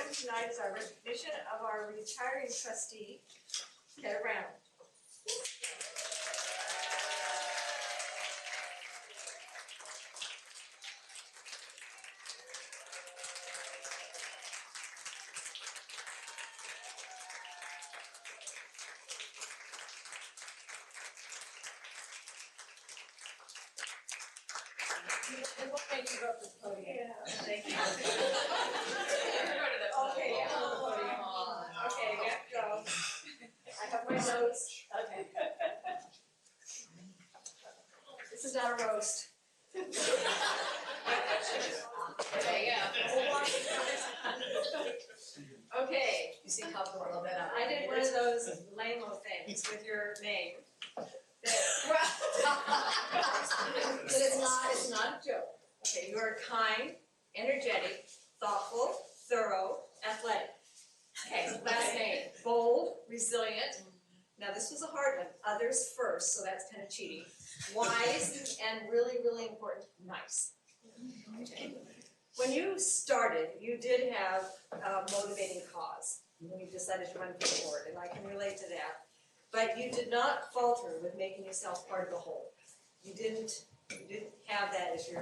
item tonight is our recognition of our retiring trustee, Keta Brown. And we'll thank you about this podium. Yeah, thank you. Okay, okay, we have to go. I have my notes. Okay. This is not a roast. There you go. Okay, You seem comfortable a little bit. I did one of those lame-o things with your name. But it's not a joke. Okay, you are kind, energetic, thoughtful, thorough, athletic. Okay, last name, bold, resilient. Now this was a hard one. Others first, so that's kind of cheating. Wise and really, really important, nice. Okay. When you started, you did have a motivating cause when you decided to run for the board, and I can relate to that. But you did not falter with making yourself part of the whole. You didn't have that as you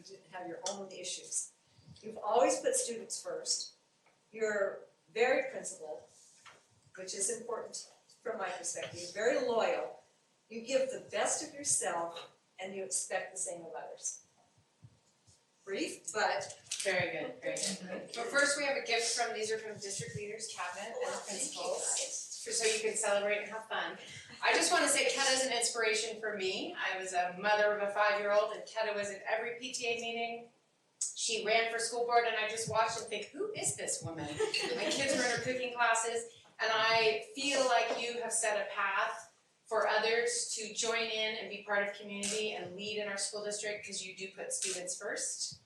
didn't have your own issues. You've always put students first. You're very principled, which is important from my perspective. You're very loyal. You give the best of yourself, and you expect the same of others. Brief, but Very good, very good. But first we have a gift from, these are from district leaders, cabinet, and principals. So you can celebrate and have fun. I just want to say Keta's an inspiration for me. I was a mother of a 5-year-old and Keta was at every PTA meeting. She ran for school board and I just watched and think, who is this woman? My kids were in her cooking classes and I feel like you have set a path for others to join in and be part of community and lead in our school district because you do put students first.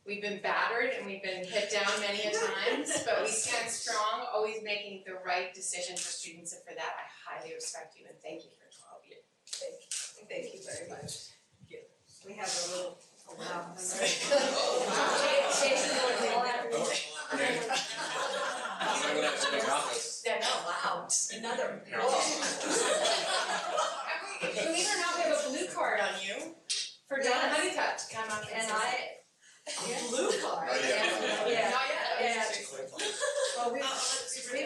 We've been battered and we've been hit down many a times, but we stand strong, always making the right decision for students, and for that I highly respect you and thank you for 12 years. thank you very much. We have a little, wow. They're not loud. Another. Believe it or not, we have a blue card on you for Donna Honeycutt to come up and blue card? Not yet. Yeah. Not yet? Yeah. Well, we've worked with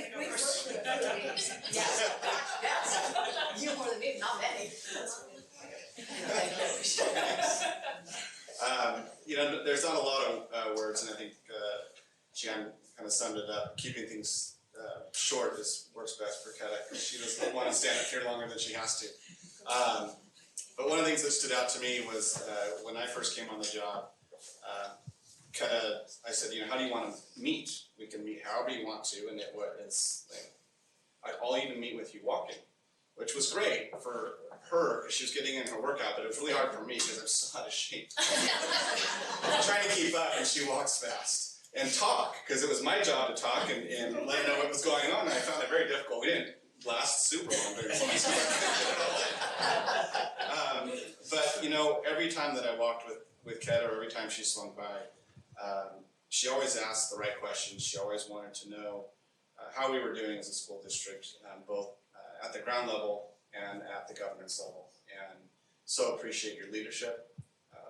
Yes. You more than me, not many. There's not a lot of words, and I think Jan kind of summed it up. Keeping things short works best for Keta because she doesn't want to stand up here longer than she has to. But one of the things that stood out to me was when I first came on the job, Keta, I said, how do you want to meet? We can meet however you want to, and I'll even meet with you walking, which was great for her because she was getting in her workout, but it was really hard for me because I'm so out of shape. I'm trying to keep up, and she walks fast. And talk, because it was my job to talk and let her know what was going on, and I found it very difficult. We didn't last super long during class. But every time that I walked with Keta, or every time she swung by, she always asked the right questions. She always wanted to know how we were doing as a school district, both at the ground level and at the governance level. And so appreciate your leadership,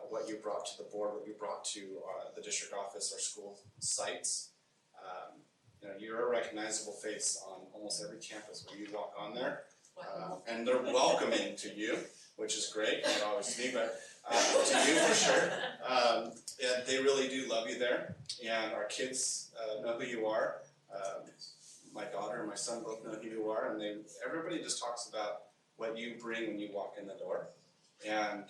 what you brought to the board, what you brought to the district office, our school sites. You're a recognizable face on almost every campus where you walk on there. And they're welcoming to you, which is great, not always to me, but to you for sure. And they really do love you there, and our kids know who you are. My daughter and my son both know who you are, and everybody just talks about what you bring when you walk in the door. And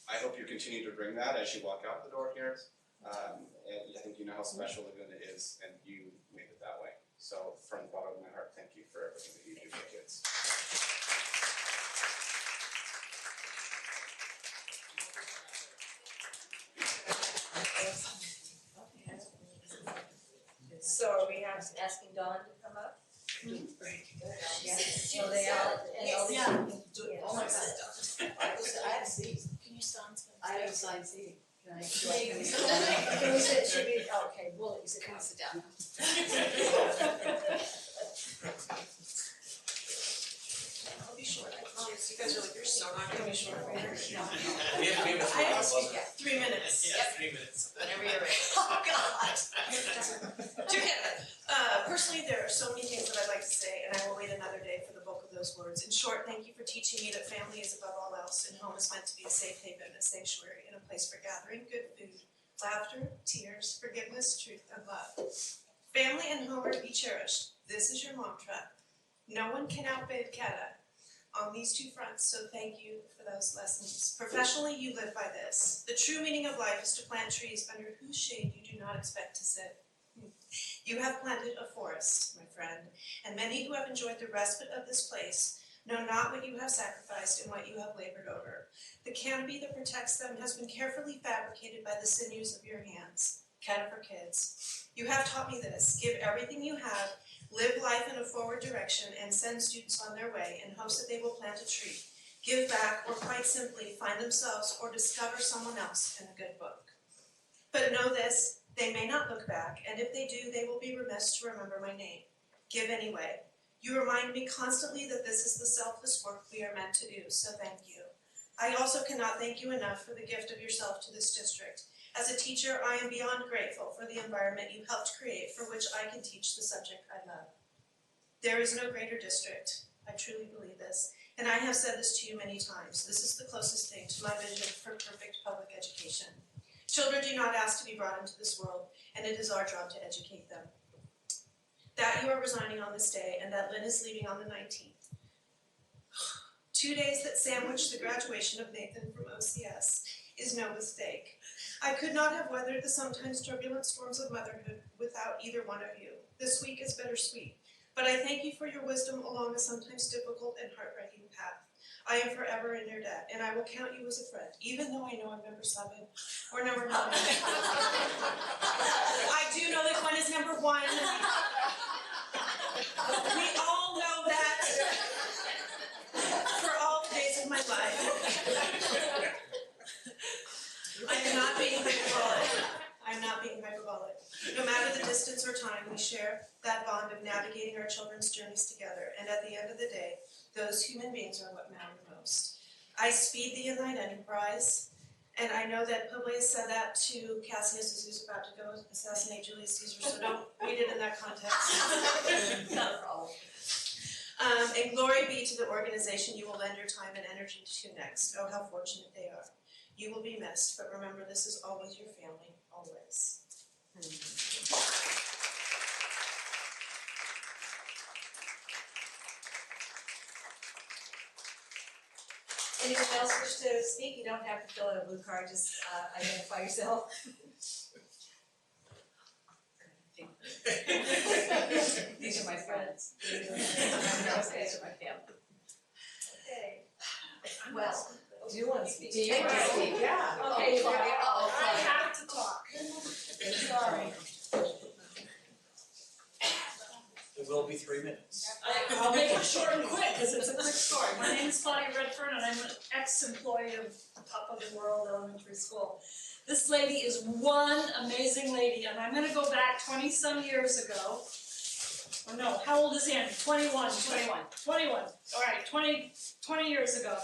I hope you continue to bring that as you walk out the door here. And I think you know how special Laguna is, and you made it that way. So from the bottom of my heart, thank you for everything that you do for kids. So are we asking Dawn to come up? Yeah. So they all, and all these. All my stuff. I have a seat. Can you stand? I have assigned seating. Can we sit, should we, okay, we'll sit down. Sit down. I'll be short, I promise, you guys are like, you're so not gonna be short. We have I have to speak, yeah, 3 minutes. Yeah, 3 minutes. Whenever you're ready. Oh, God. To Kevin, personally, there are so many things that I'd like to say, and I will wait another day for the bulk of those words. In short, thank you for teaching me that family is above all else, and home is meant to be a safe haven, a sanctuary, and a place for gathering good food, laughter, tears, forgiveness, truth, and love. Family and home are to be cherished. This is your mantra. No one can outbid Kata on these two fronts, so thank you for those lessons. Professionally, you live by this. The true meaning of life is to plant trees under whose shade you do not expect to sit. You have planted a forest, my friend, and many who have enjoyed the respite of this place know not what you have sacrificed and what you have labored over. The canopy that protects them has been carefully fabricated by the sinews of your hands. Kata for kids. You have taught me this. Give everything you have, live life in a forward direction, and send students on their way in hopes that they will plant a tree, give back, or quite simply find themselves or discover someone else in a good book. But know this, they may not look back, and if they do, they will be remiss to remember my name. Give anyway. You remind me constantly that this is the selfless work we are meant to do, so thank you. I also cannot thank you enough for the gift of yourself to this district. As a teacher, I am beyond grateful for the environment you helped create for which I can teach the subject I love. There is no greater district. I truly believe this, and I have said this to you many times. This is the closest thing to my vision for perfect public education. Children do not ask to be brought into this world, and it is our job to educate them. That you are resigning on this day, and that Lynn is leaving on the 19th. 2 days that sandwich the graduation of Nathan from OCS is no mistake. I could not have weathered the sometimes turbulent storms of motherhood without either one of you. This week is bittersweet, but I thank you for your wisdom along a sometimes difficult and heartbreaking path. I am forever in your debt, and I will count you as a friend, even though I know I'm number 7 or number 9. I do know that Gwen is number 1. We all know that for all the days of my life. I am not being hyperbolic. I'm not being hyperbolic. No matter the distance or time, we share that bond of navigating our children's journeys together, and at the end of the day, those human beings are what matter most. I speed thee in thine enterprise, and I know that Publius said that to Cassius as he was about to go assassinate Julius Caesar, so don't read it in that context. Not a problem. And glory be to the organization you will lend your time and energy to next. Oh, how fortunate they are. You will be missed, but remember, this is always your family, always. Anyone else wish to speak? You don't have to fill out a blue card, just identify yourself. These are my friends. These are my family. Okay. Well, do you want to speak? Do you want to speak? Yeah. Okay, Claudia. I have to talk. Sorry. It will be 3 minutes. I'll make it short and quick, because it's a quick story. My name is Claudia Redfern, and I'm an ex-employee of Top of the World Elementary School. This lady is one amazing lady, and I'm gonna go back 20-some years ago. Or no, how old is Andy? 21. All right, 20 years ago.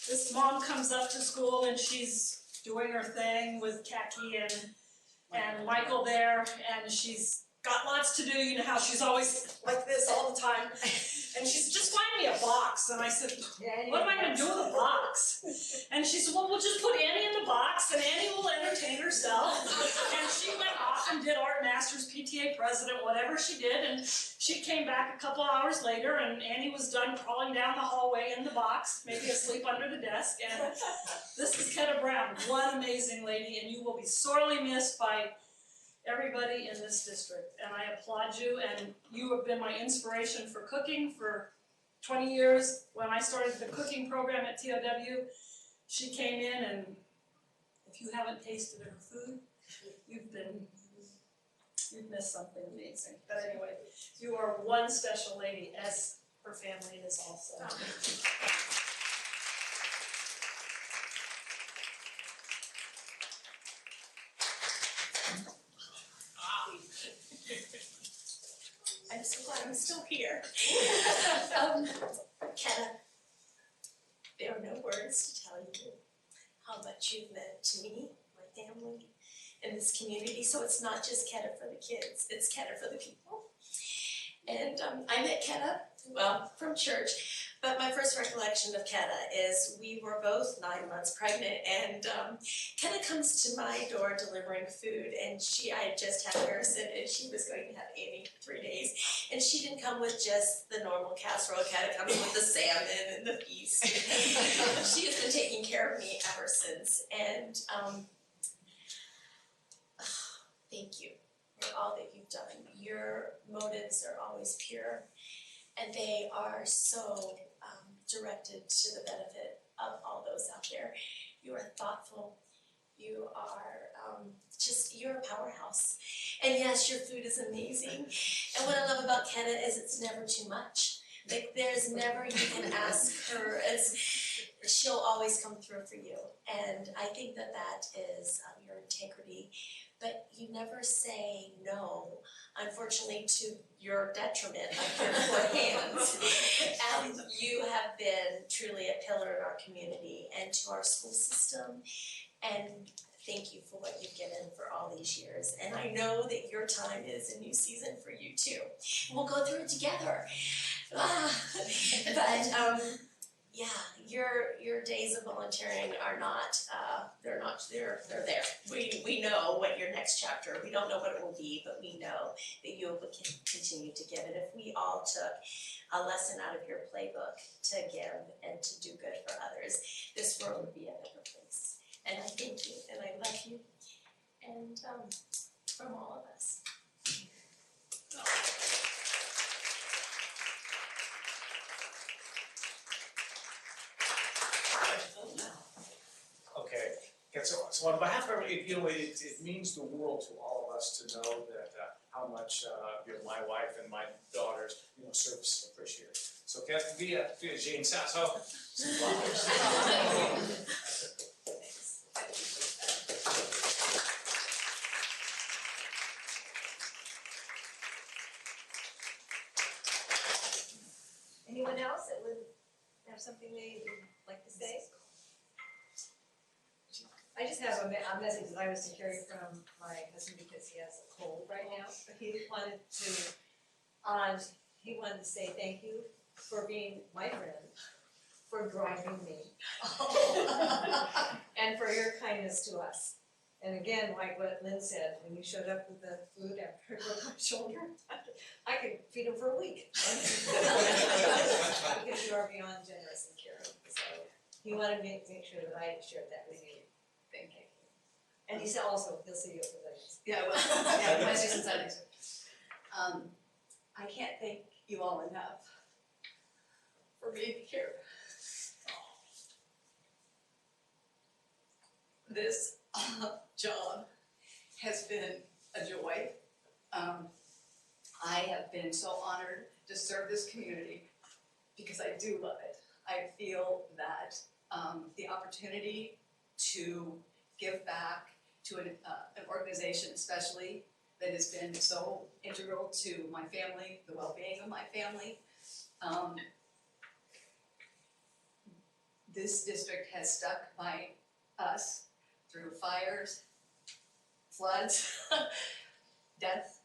This mom comes up to school, and she's doing her thing with Khaki and Michael there, and she's got lots to do. You know how she's always like this all the time. And she said, just find me a box. And I said, what am I going to do with a box? And she said, well, we'll just put Annie in the box, and Annie will entertain herself. And she went off and did Art Masters, PTA president, whatever she did. And she came back a couple hours later, and Annie was done crawling down the hallway in the box, maybe asleep under the desk. And this is Keta Brown, one amazing lady, and you will be sorely missed by everybody in this district, and I applaud you, and you have been my inspiration for cooking for 20 years. When I started the cooking program at TOW, she came in, and if you haven't tasted her food, you've missed something amazing. But anyway, you are one special lady, as her family is also. I'm so glad I'm still here. Ketta, there are no words to tell you how much you've meant to me, my family, and this community. So it's not just Ketta for the kids, it's Ketta for the people. And I met Ketta, well, from church, but my first recollection of Ketta is we were both 9 months pregnant, and Ketta comes to my door delivering food, and I had just had Harrison, and she was going to have Amy for 3 days, and she didn't come with just the normal casserole. Ketta comes with the salmon and the feast. She has been taking care of me ever since, and thank you for all that you've done. Your motives are always pure, and they are so directed to the benefit of all those out there. You are thoughtful, you are you're a powerhouse. And yes, your food is amazing. And what I love about Ketta is it's never too much. Like there's never, you can ask her, she'll always come through for you. And I think that is your integrity. But you never say no, unfortunately, to your detriment of your poor hands. And you have been truly a pillar in our community and to our school system. And thank you for what you've given for all these years. And I know that your time is a new season for you too. We'll go through it together. Yeah, your days of volunteering are not, they're there. We know what your next chapter, we don't know what it will be, but we know that you will continue to give. And if we all took a lesson out of your playbook to give and to do good for others, this world would be a better place. And I thank you, and I love you, and from all of us. Okay, so on behalf of, it means the world to all of us to know that how much my wife and my daughters, service appreciated. So via Jane Sasso, some flowers. Anyone else that would have something they would like to say? I just have a message that I was to carry from my husband because he has a cold right now. He wanted to say thank you for being my friend, for driving me, and for your kindness to us. And again, like what Lynn said, when you showed up with the food after it broke my shoulder, I could feed him for a week. Because you are beyond generous and caring. So he wanted me to make sure that I shared that with you. Thank you. And he said also, he'll see you at the weddings. Yeah, well, yeah, Wednesdays and Sundays. I can't thank you all enough for being here. This job has been a joy. I have been so honored to serve this community because I do love it. I feel that the opportunity to give back to an organization especially that has been so integral to my family, the well-being of my family. This district has stuck by us through fires, floods, death,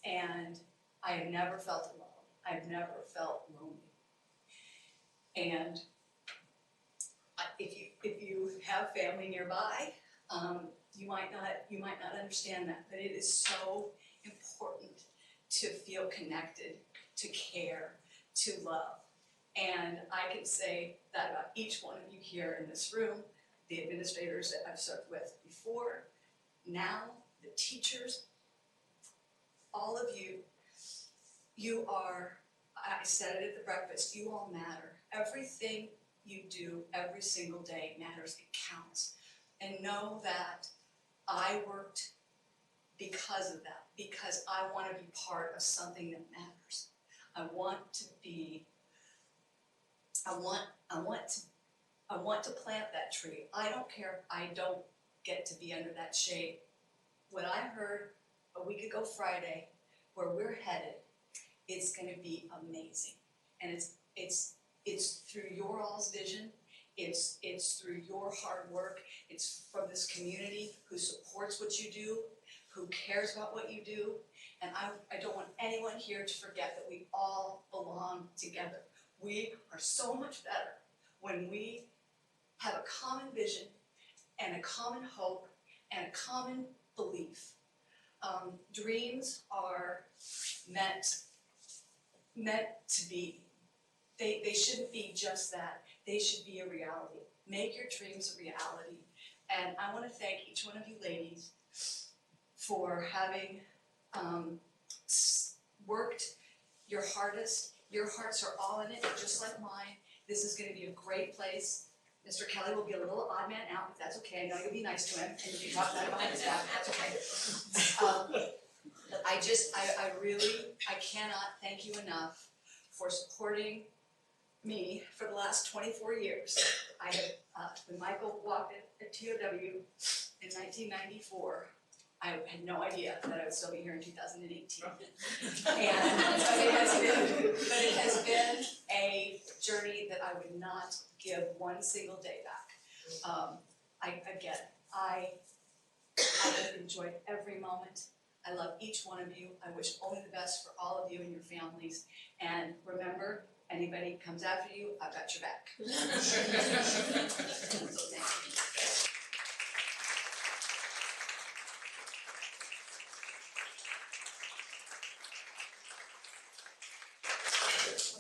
and I have never felt alone. I've never felt lonely. And if you have family nearby, you might not understand that, but it is so important to feel connected, to care, to love. And I can say that about each one of you here in this room, the administrators that I've served with before, now, the teachers, all of you, you are, I said it at the breakfast, you all matter. Everything you do every single day matters, it counts. And know that I worked because of that, because I want to be part of something that matters. I want to plant that tree. I don't care if I don't get to be under that shade. What I heard a week ago Friday, where we're headed, it's gonna be amazing. And it's through your all's vision, it's through your hard work, it's from this community who supports what you do, who cares about what you do. And I don't want anyone here to forget that we all belong together. We are so much better when we have a common vision and a common hope and a common belief. Dreams are meant to be. They shouldn't be just that. They should be a reality. Make your dreams a reality. And I want to thank each one of you ladies for having worked your hardest. Your hearts are all in it, just like mine. This is going to be a great place. Mr. Kelly will be a little odd man out, if that's okay. I know you'll be nice to him, and you can talk about it behind his back, that's okay. I really cannot thank you enough for supporting me for the last 24 years. I have, when Michael walked at TOW in 1994, I had no idea that I would still be here in 2018. It has been a journey that I would not give one single day back. I get it. I have enjoyed every moment. I love each one of you. I wish only the best for all of you and your families. And remember, anybody comes after you, I've got your back.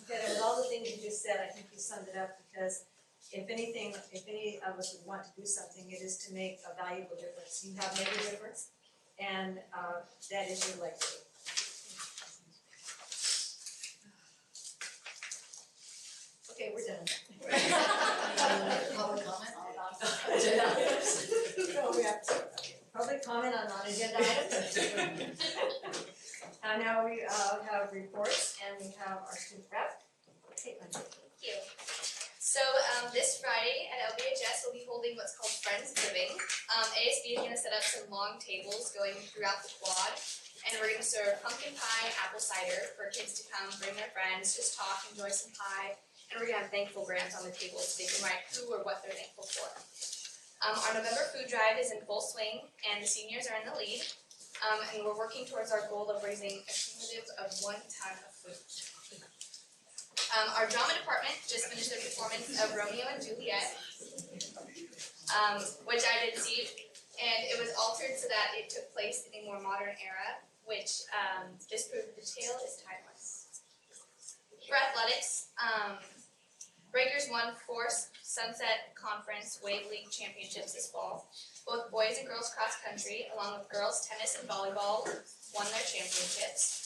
Okay, with all the things you just said, I think you summed it up, because if any of us would want to do something, it is to make a valuable difference. You have made a difference, and that is your legacy. Okay, we're done. Public comment on No, we have public comment on non-agenda items. And now we have reports, and we have our student rep, Caitlin. Thank you. So this Friday at LBHS we'll be holding what's called Friendsgiving. ASB is going to set up some long tables going throughout the quad, and we're going to serve pumpkin pie, apple cider for kids to come, bring their friends, just talk, enjoy some pie, and we're going to have thankful grams on the tables so they can write who or what they're thankful for. Our November food drive is in full swing, and the seniors are in the lead, and we're working towards our goal of raising a cumulative of 1 ton of food. Our drama department just finished their performance of Romeo and Juliet, which I did see, and it was altered so that it took place in a more modern era, which just proved the tale is timeless. For athletics, Breakers won 4 Sunset Conference Wave League championships this fall. Both boys and girls cross country, along with girls tennis and volleyball, won their championships.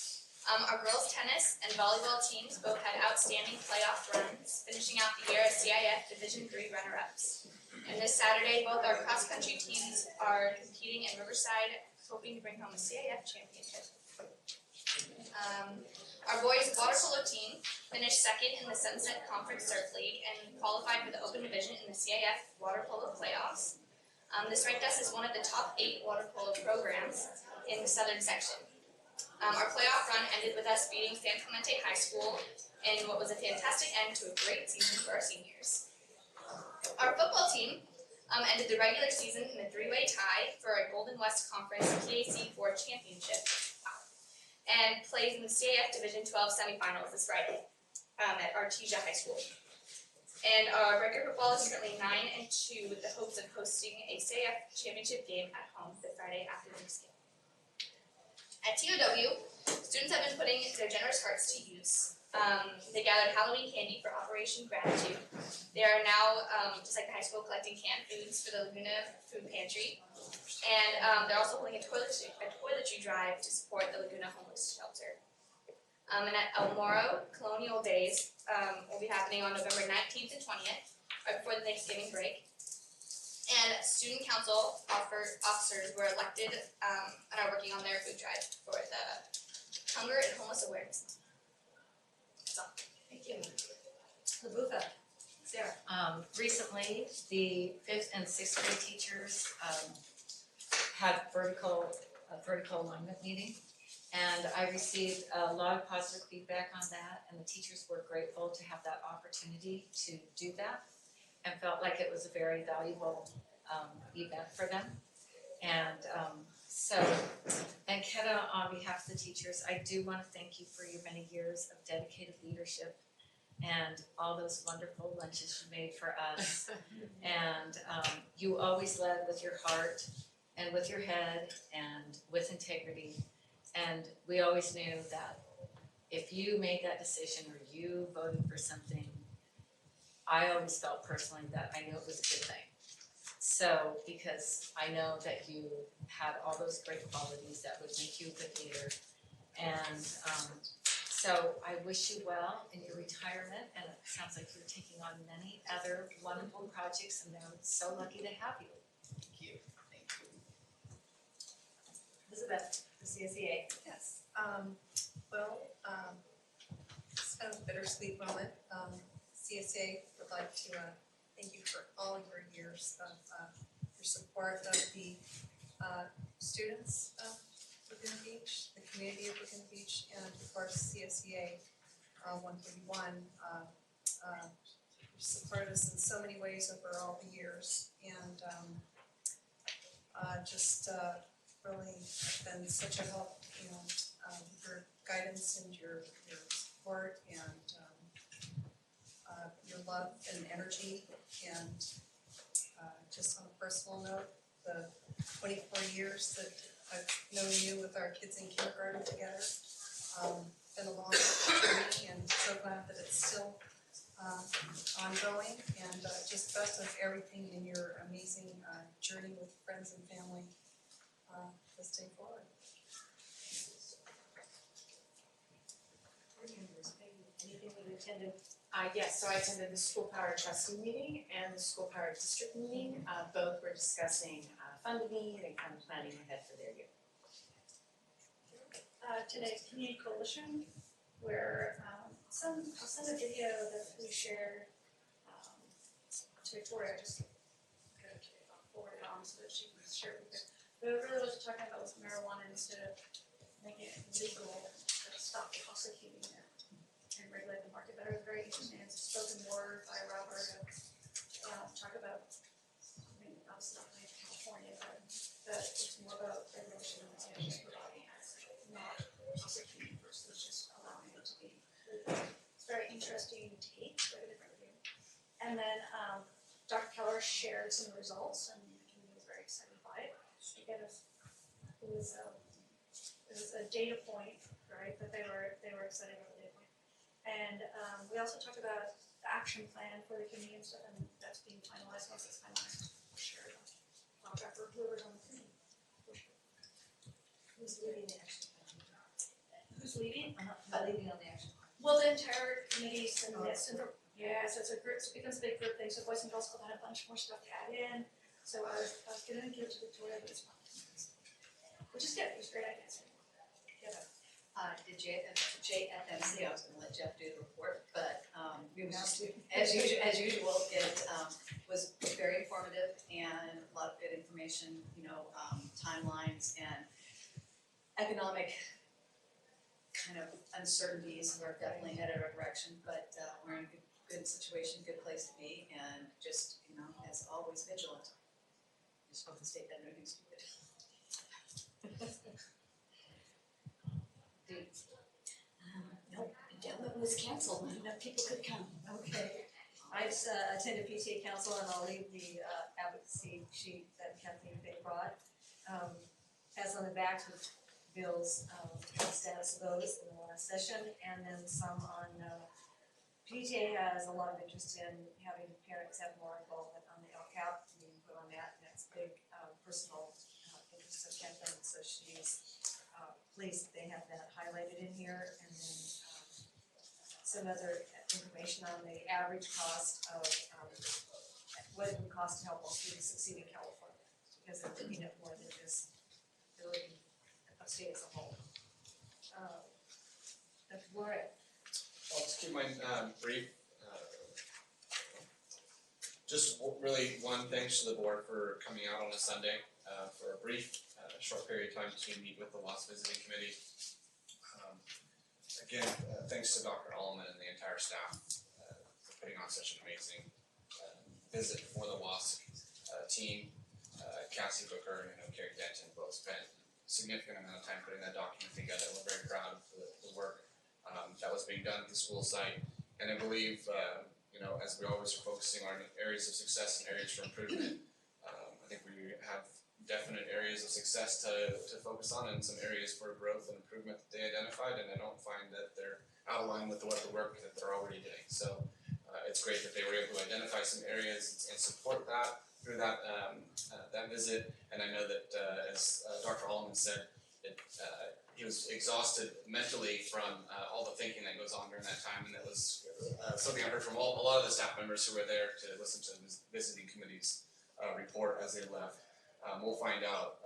Our girls tennis and volleyball teams both had outstanding playoff runs, finishing out the year as CIF Division III runner-ups. And this Saturday, both our cross-country teams are competing in Riverside, hoping to bring home a CIF championship. Our boys water polo team finished second in the Sunset Conference Surf League and qualified for the Open Division in the CIF water polo playoffs. This ranked us as one of the top 8 water polo programs in the southern section. Our playoff run ended with us beating San Clemente High School in what was a fantastic end to a great season for our seniors. Our football team ended the regular season in a 3-way tie for a Golden West Conference PAC 4 championship, and plays in the CIF Division 12 semifinals this Friday at Artesia High School. And our Breaker football is currently 9-2 with the hopes of hosting a CIF championship game at home the Friday after Thanksgiving. At TOW, students have been putting their generous hearts to use. They gathered Halloween candy for Operation Gratitude. They are now, just like the high school, collecting canned foods for the Laguna Food Pantry. And they're also holding a toiletry drive to support the Laguna Homeless Shelter. And at El Moro, Colonial Days will be happening on November 19th and 20th, right before the Thanksgiving break. And student council officers were elected and are working on their food drive for the Hunger and Homeless Awareness. That's all. Thank you. Labufa, Sarah. Recently, the 5th and 6th grade teachers had vertical vertical alignment meeting. And I received a lot of positive feedback on that, and the teachers were grateful to have that opportunity to do that, and felt like it was a very valuable event for them. And and Keta, on behalf of the teachers, I do want to thank you for your many years of dedicated leadership and all those wonderful lunches you made for us. And you always led with your heart and with your head and with integrity. And we always knew that if you made that decision or you voted for something, I always felt personally that I knew it was a good thing. So, because I know that you had all those great qualities that would make you a good leader. And so I wish you well in your retirement, and it sounds like you're taking on many other wonderful projects, and they're so lucky to have you. Thank you. Elizabeth, the CSEA. Yes, it's kind of a bittersweet moment. CSA would like to thank you for all your years of your support of the students of Laguna Beach, the community of Laguna Beach, and of course CSEA 131. You supported us in so many ways over all the years, and really been such a help, your guidance and your support and your love and energy, and just on a personal note, the 24 years that I've known you with our kids in kindergarten together, been a long journey, and so glad that it's still ongoing, and just best of everything in your amazing journey with friends and family this day forward. Anything that you attended? Yes, so I attended the school power trustee meeting and the school power district meeting. Both were discussing funding need and kind of planning ahead for their year. Today, Community Coalition, where I'll send a video that we shared to Victoria, just gonna forward it on so that she can share it with you. But really what we're talking about was marijuana, instead of making it legal, stop prosecuting it and regulate the market better. It's very interesting. It's a spoken word by Robert talk about, obviously not in California, but it's more about regulation and providing, not prosecuting versus just allowing it to be. It's a very interesting take, very different view. And then Dr. Keller shared some results, and the community was very excited by it. Again, it was a data point, right? That they were excited about the data point. And we also talked about the action plan for the community and stuff, and that's being finalized. Once it's finalized, we'll share it. Dr. Whoever's on the committee. Who's leading the action plan? Who's leading? Leading on the action plan. Well, the entire committee submits, yeah, so it's a group, so it becomes a big group thing, so Boys and Girls Club had a bunch more stuff to add in, so I was gonna give it to Victoria, but it's not. Which is good, it was a great idea, so. Did JFMC, I was gonna let Jeff do the report, but it was just, as usual, it was very informative and a lot of good information, timelines and economic kind of uncertainties. We're definitely headed our direction, but we're in a good situation, good place to be, and just, as always, vigilant. Just hope the state doesn't do anything stupid. Nope, endowment was canceled, not enough people could come. Okay. I attended PTA council, and I'll leave the advocacy sheet that Kathleen Fay brought. Has on the back with Bill's status of those in the last session, and then some on PTA has a lot of interest in having parents have more involvement on the LCAP, and input on that, and that's big personal interest of Kathleen, so she's pleased that they have that highlighted in here, and then some other information on the average cost of what it would cost to help all students succeed in California, because they're looking at more than just, they're looking at the state as a whole. Dr. Gloria. I'll just keep mine brief. Just really one thanks to the board for coming out on a Sunday for a brief short period of time to meet with the WASP Visiting Committee. Again, thanks to Dr. Allman and the entire staff for putting on such an amazing visit for the WASP team. Cassie Booker and Carrie Denton both spent a significant amount of time putting that document together. We're very proud of the work that was being done at the school site. And I believe, as we always are focusing on areas of success and areas for improvement, I think we have definite areas of success to focus on and some areas for growth and improvement that they identified, and I don't find that they're out of line with the work that they're already doing. So it's great that they were able to identify some areas and support that through that visit. And I know that as Dr. Allman said, he was exhausted mentally from all the thinking that goes on during that time, and that was something I heard from a lot of the staff members who were there to listen to the visiting committee's report as they left. We'll find out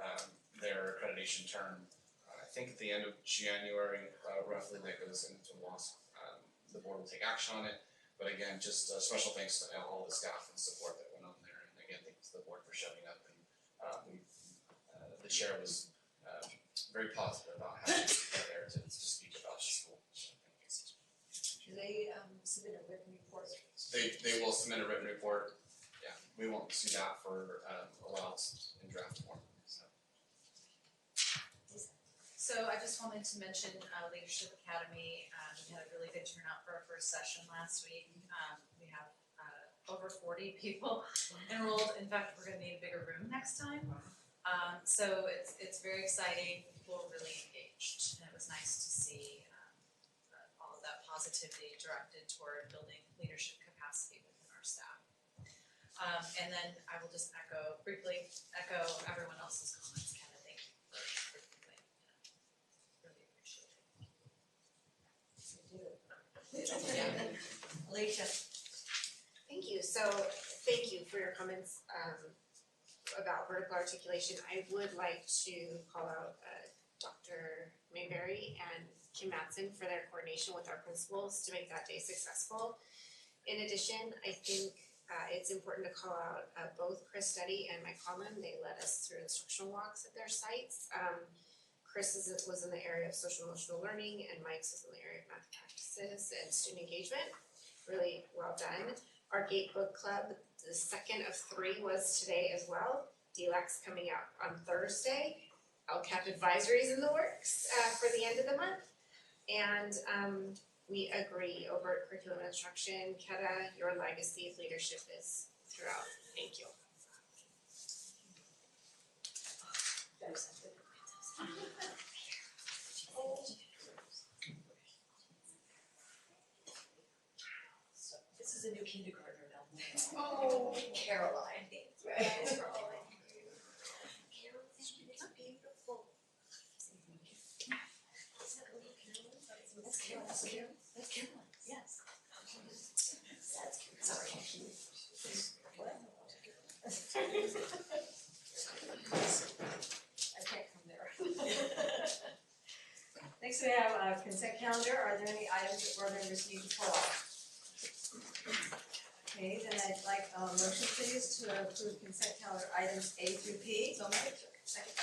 their accreditation term, I think at the end of January, roughly, that goes into WASP. The board will take action on it, but again, just special thanks to all the staff and support that went on there, and again, thanks to the board for showing up, and the chair was very positive about having people there to speak about the school. Do they submit a written report? They will submit a written report. Yeah, we won't see that for a while. It's in draft form. So I just wanted to mention Leadership Academy. We had a really good turnout for our first session last week. We have over 40 people enrolled. In fact, we're gonna need a bigger room next time. So it's very exciting. People were really engaged, and it was nice to see all of that positivity directed toward building leadership capacity within our staff. And then I will just briefly echo everyone else's comments. Kenna, thank you for doing that. Really appreciate it. Alicia. Thank you. So thank you for your comments about vertical articulation. I would like to call out Dr. Mayberry and Kim Matson for their coordination with our principals to make that day successful. In addition, I think it's important to call out both Chris Steady and Mike Coleman. They led us through instructional walks at their sites. Chris was in the area of social emotional learning, and Mike's was in the area of math practices and student engagement. Really well done. Our Gate Book Club, the second of 3 was today as well. DLAC's coming out on Thursday. LCAP advisory is in the works for the end of the month. And we agree, overt curriculum instruction. Keta, your legacy of leadership is throughout. Thank you. This is a new kindergartner now. Oh, Caroline. It's beautiful. That's Caroline. That's Caroline. Yes. Sorry. I can't come there. Next we have a consent calendar. Are there any items that board members need to pull off? Okay, then I'd like a motion please to approve consent calendar items A through P. So moved. Second.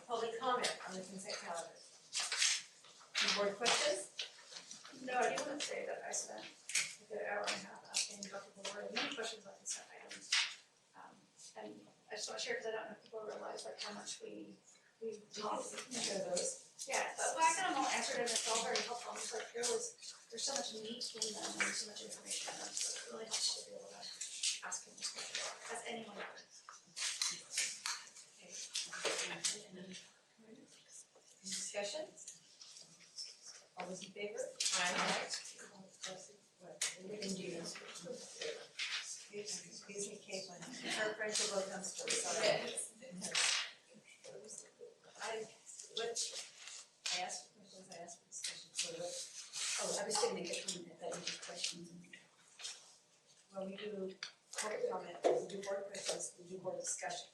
Public comment on the consent calendar. Any board questions? No, I do want to say that I spent a good hour and a half asking Dr. Board many questions on consent items. And I just want to share because I don't know if people realize like how much we talk. Share those. Yeah, but I kind of all answered it, and it's all very helpful. It's like there's so much meat in them and there's so much information in them, so it really helps to be able to ask him this question, as anyone would. Any discussion? All those in favor? Aye. Excuse me, Caitlin. Her French will comes first, sorry. I asked for discussion, so what? Oh, I was gonna make a comment that you just questions. Well, we do public comment, we do board questions, we do board discussion.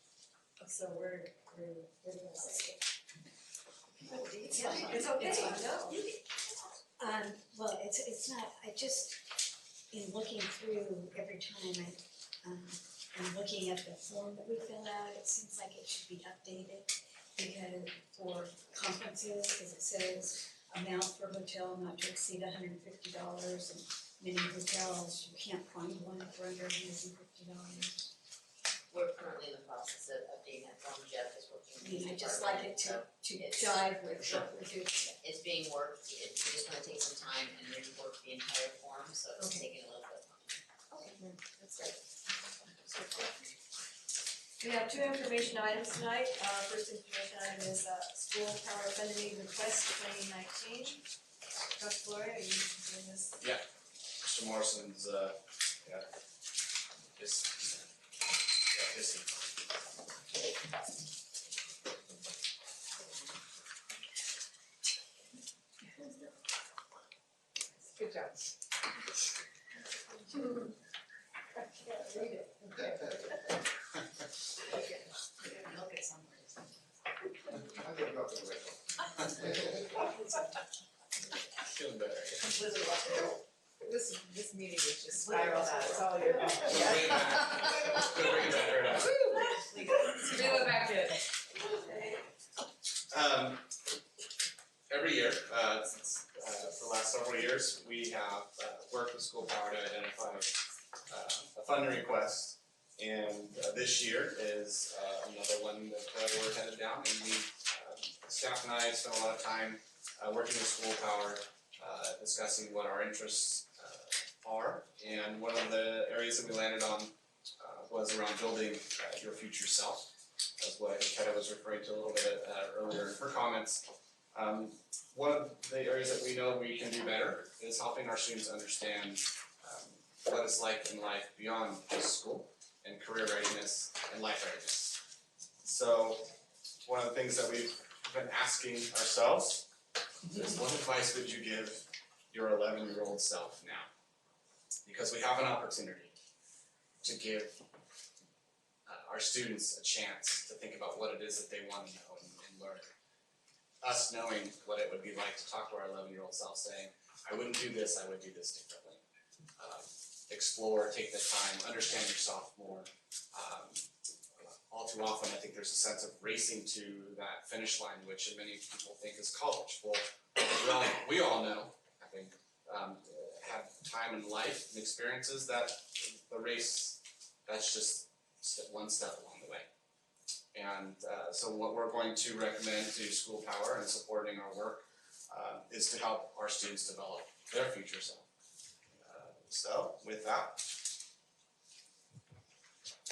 So we're gonna say. It's fine, it's okay, no. Well, it's not, I just, in looking through every time in looking at the form that we fill out, it seems like it should be updated because for conferences, because it says amount for hotel not to exceed $150, and many hotels, you can't find one for under $150. We're currently in the process of updating that form. Jeff is working. I mean, I just like it to jive with what we're doing. It's being worked, we're just gonna take some time and rework the entire form, so it's Okay. taking a little bit of time. Okay, that's great. We have two information items tonight. First information item is school power funding request 2019. Dr. Gloria, are you doing this? Mr. Morrison's, his. Good job. Read it. Look at somewhere. Feeling better. This meeting was just spiraled out, it's all good. Bring it back. Bring it back, right Reel it back in. Every year, since, for the last several years, we have worked with School Power to identify a funding request. And this year is another one that we're headed down. And we, staff and I spent a lot of time working with School Power, discussing what our interests are. And one of the areas that we landed on was around building your future self. That's what Keta was referring to a little bit earlier in her comments. One of the areas that we know we can do better is helping our students understand what it's like in life beyond just school, and career readiness and life readiness. So one of the things that we've been asking ourselves is, what advice would you give your 11-year-old self now? Because we have an opportunity to give our students a chance to think about what it is that they want to know and learn. Us knowing what it would be like to talk to our 11-year-old self, saying, I wouldn't do this, I would do this differently. Explore, take the time, understand yourself more. All too often, I think there's a sense of racing to that finish line, which many people think is college. Well, we all know, I think, have time in life and experiences that the race, that's just one step along the way. And so what we're going to recommend to School Power and supporting our work is to help our students develop their future self. So with that,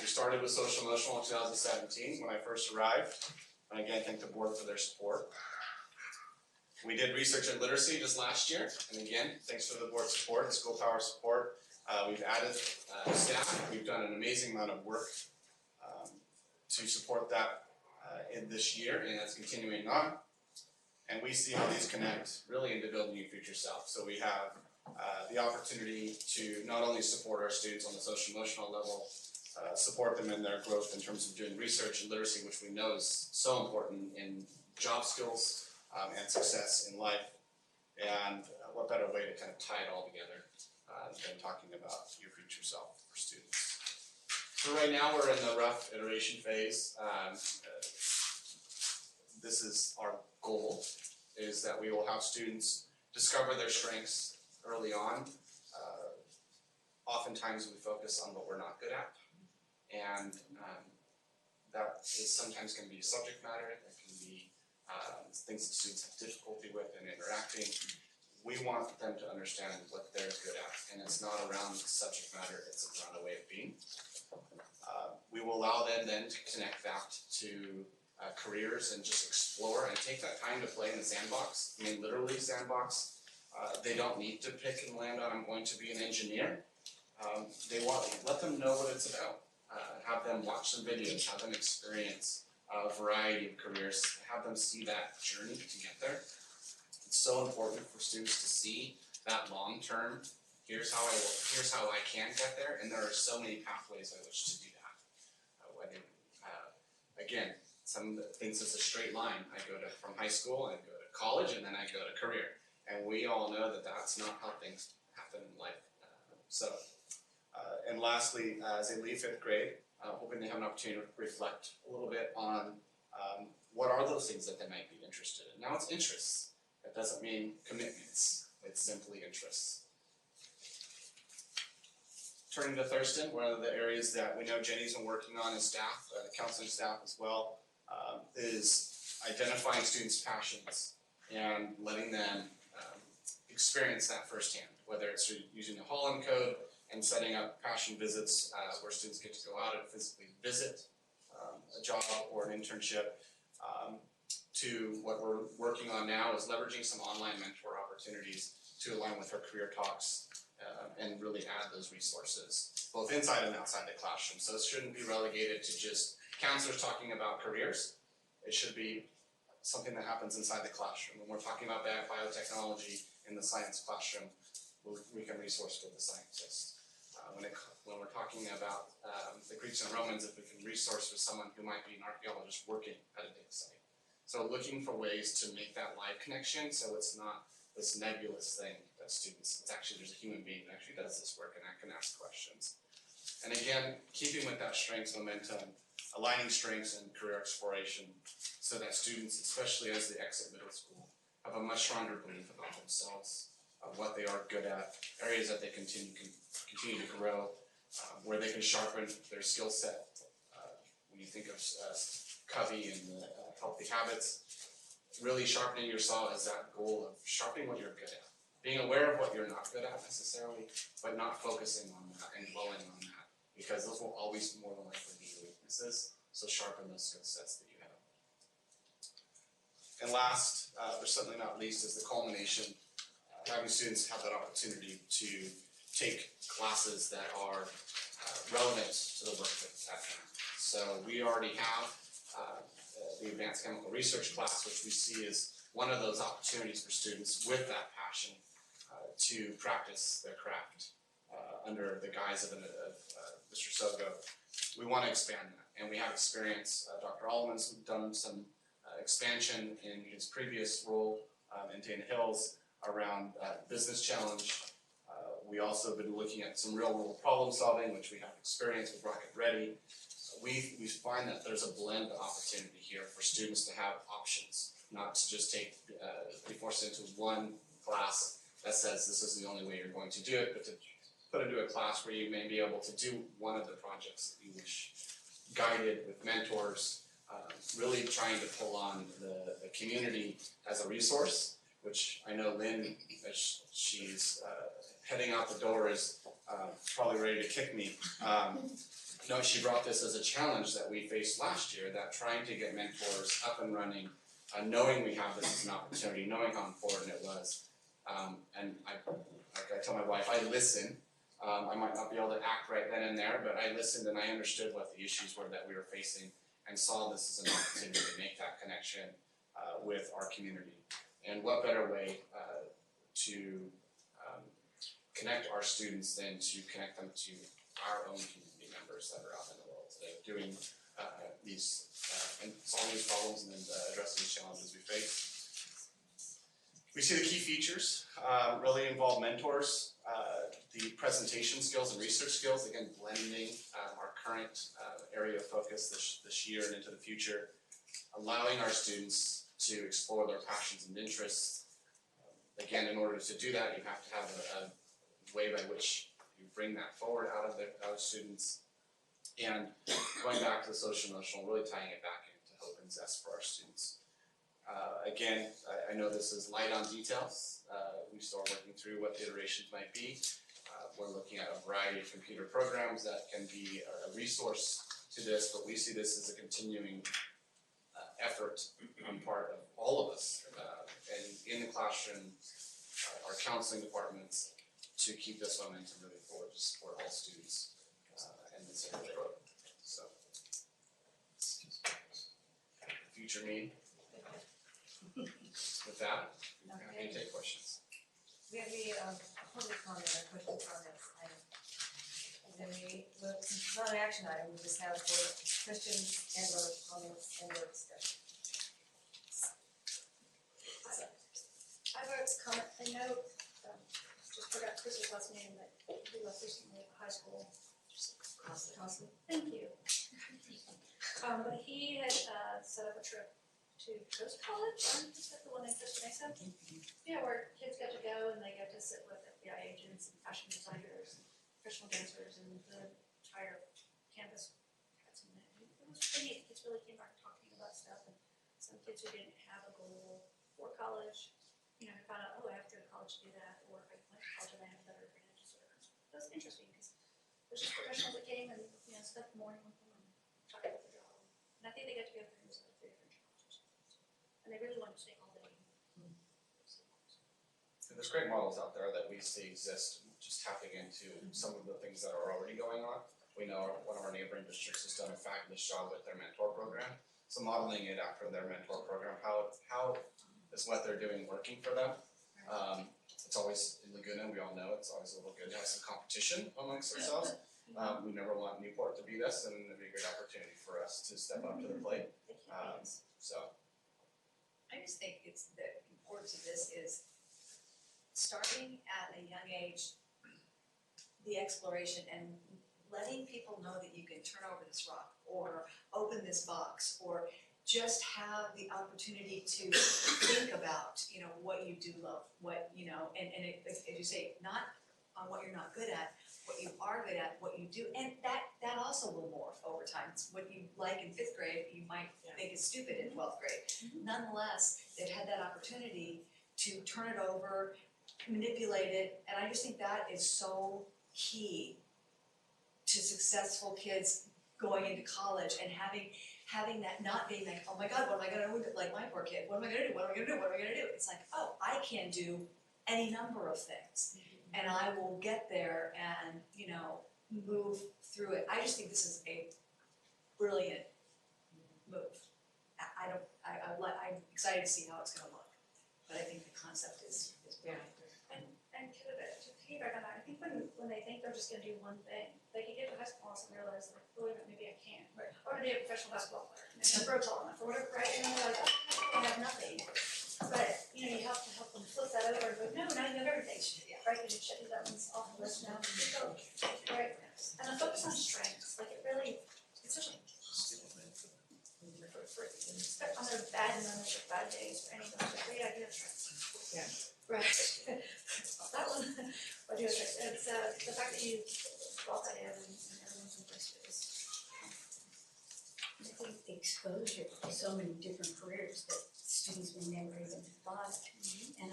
we started with Social Emotional in 2017 when I first arrived. And again, thank the board for their support. We did research and literacy just last year. And again, thanks for the board's support and School Power support. We've added staff. We've done an amazing amount of work to support that in this year, and that's continuing on. And we see how these connect really into building your future self. So we have the opportunity to not only support our students on the social emotional level, support them in their growth in terms of doing research and literacy, which we know is so important in job skills and success in life. And what better way to kind of tie it all together than talking about your future self for students. So right now we're in the rough iteration phase. This is our goal, is that we will have students discover their strengths early on. Oftentimes we focus on what we're not good at, and that is sometimes can be subject matter, that can be things that students have difficulty with in interacting. We want them to understand what they're good at, and it's not around subject matter, it's around a way of being. We will allow them then to connect back to careers and just explore and take that time to play in the sandbox. I mean, literally sandbox. They don't need to pick and land on, I'm going to be an engineer. Let them know what it's about. Have them watch some videos, have them experience a variety of careers, have them see that journey to get there. It's so important for students to see that long term, here's how I can get there, and there are so many pathways by which to do that. Again, some things it's a straight line. I go from high school, I go to college, and then I go to career. And we all know that that's not how things happen in life. And lastly, as they leave 5th grade, hoping they have an opportunity to reflect a little bit on what are those things that they might be interested in. Now it's interests. That doesn't mean commitments. It's simply interests. Turning to Thurston, one of the areas that we know Jenny's been working on as staff, the counseling staff as well, is identifying students' passions and letting them experience that firsthand, whether it's through using the Holland Code and setting up passion visits where students get to go out and physically visit a job or an internship, to what we're working on now is leveraging some online mentor opportunities to align with her career talks and really add those resources, both inside and outside the classroom. So it shouldn't be relegated to just counselors talking about careers. It should be something that happens inside the classroom. When we're talking about biotechnology in the science classroom, we can resource with the scientists. When we're talking about the Greeks and Romans, if we can resource with someone who might be an archaeologist working at a data site. So looking for ways to make that live connection so it's not this nebulous thing that students, it's actually there's a human being that actually does this work and that can ask questions. And again, keeping with that strengths momentum, aligning strengths and career exploration so that students, especially as they exit middle school, have a much stronger belief about themselves, of what they are good at, areas that they continue to grow, where they can sharpen their skill set. When you think of Covey and the healthy habits, really sharpening your saw is that goal of sharpening what you're good at. Being aware of what you're not good at necessarily, but not focusing on that and dwelling on that, because those will always more than likely be your weaknesses. So sharpen those skill sets that you have. And last, but certainly not least, is the culmination, having students have that opportunity to take classes that are relevant to the work that's at hand. So we already have the Advanced Chemical Research class, which we see as one of those opportunities for students with that passion to practice their craft under the guise of Mr. Sogo. We want to expand that, and we have experience. Dr. Allman's done some expansion in his previous role in Dana Hills around business challenge. We also have been looking at some real world problem solving, which we have experience with Rocket Ready. We find that there's a blend of opportunity here for students to have options, not to just be forced into one class that says this is the only way you're going to do it, but to put into a class where you may be able to do one of the projects that you wish, guided with mentors, really trying to pull on the community as a resource, which I know Lynn, as she's heading out the door, is probably ready to kick me. No, she brought this as a challenge that we faced last year, that trying to get mentors up and running, knowing we have this as an opportunity, knowing how important it was. And like I tell my wife, I listen. I might not be able to act right then and there, but I listened and I understood what the issues were that we were facing and saw this as an opportunity to make that connection with our community. And what better way to connect our students than to connect them to our own community members that are out in the world today, doing these and solving these problems and then addressing these challenges we face. We see the key features really involve mentors, the presentation skills and research skills, again blending our current area of focus this year and into the future, allowing our students to explore their passions and interests. Again, in order to do that, you have to have a way by which you bring that forward out of students. And going back to the social emotional, really tying it back into hope and zest for our students. Again, I know this is light on details. We still are working through what the iterations might be. We're looking at a variety of computer programs that can be a resource to this, but we see this as a continuing effort on part of all of us, and in the classroom, our counseling departments, to keep this momentum moving forward to support all students and this area of growth. So, future me. With that, I'm happy to take questions. We have the public comment or question comments item. And then since it's not an action item, we just have both questions and or comments and or discussion. I wrote a comment, a note, just forgot Chris's last name, but he left recently at the high school. Just Thank you. But he had set up a trip to Coast College, is that the one in Costa Mesa? Yeah, where kids get to go and they get to sit with FBI agents and fashion designers and professional dancers and the entire campus had some, it was pretty, kids really came back talking about stuff, and some kids who didn't have a goal for college, you know, found out, oh, I have to go to college to do that, or if I went to college and I have better advantages or whatever. It was interesting because there's just professionals that came and, you know, spent the morning with them and talked about their job. And I think they got together and it was like 3 different jobs. And they really wanted to stay all day. And there's great models out there that we see exist, just tapping into some of the things that are already going on. We know one of our neighboring districts has done a fabulous job with their mentor program. So modeling it after their mentor program, how is what they're doing working for them? It's always, in Laguna, we all know, it's always a little good to have some competition amongst ourselves. We never want Newport to beat us, and it'd be a great opportunity for us to step up to the plate. So. I just think it's the importance of this is starting at a young age, the exploration and letting people know that you can turn over this rock or open this box or just have the opportunity to think about, you know, what you do love, what, you know, and it, as you say, not on what you're not good at, what you are good at, what you do, and that also will morph over time. It's what you like in 5th grade, you might think is stupid in 12th grade. Nonetheless, they've had that opportunity to turn it over, manipulate it, and I just think that is so key to successful kids going into college and having that not being like, oh my God, what am I gonna do? Like my poor kid, what am I gonna do? What am I gonna do? What am I gonna do? It's like, oh, I can do any number of things. And I will get there and, you know, move through it. I just think this is a brilliant move. I'm excited to see how it's gonna look, but I think the concept is brilliant. And to piggyback on that, I think when they think they're just gonna do one thing, they can get to high school and realize like, oh, wait a minute, maybe I can. Right. I wanna be a professional basketball player, and then throw tall enough or whatever, right? And then they're like, oh, I have nothing. But, you know, you have to help them flip that over and go, no, now you have everything, right? Because you're checking that one's off the list now, right? And the focus on strengths, like it really, it's such a on their bad moments or bad days or anything, it's a great idea of strengths. Yeah. Right. That one, what do you strengths? It's the fact that you brought that in and everyone's embraced it is. I think the exposure to so many different careers that students may never even thought. And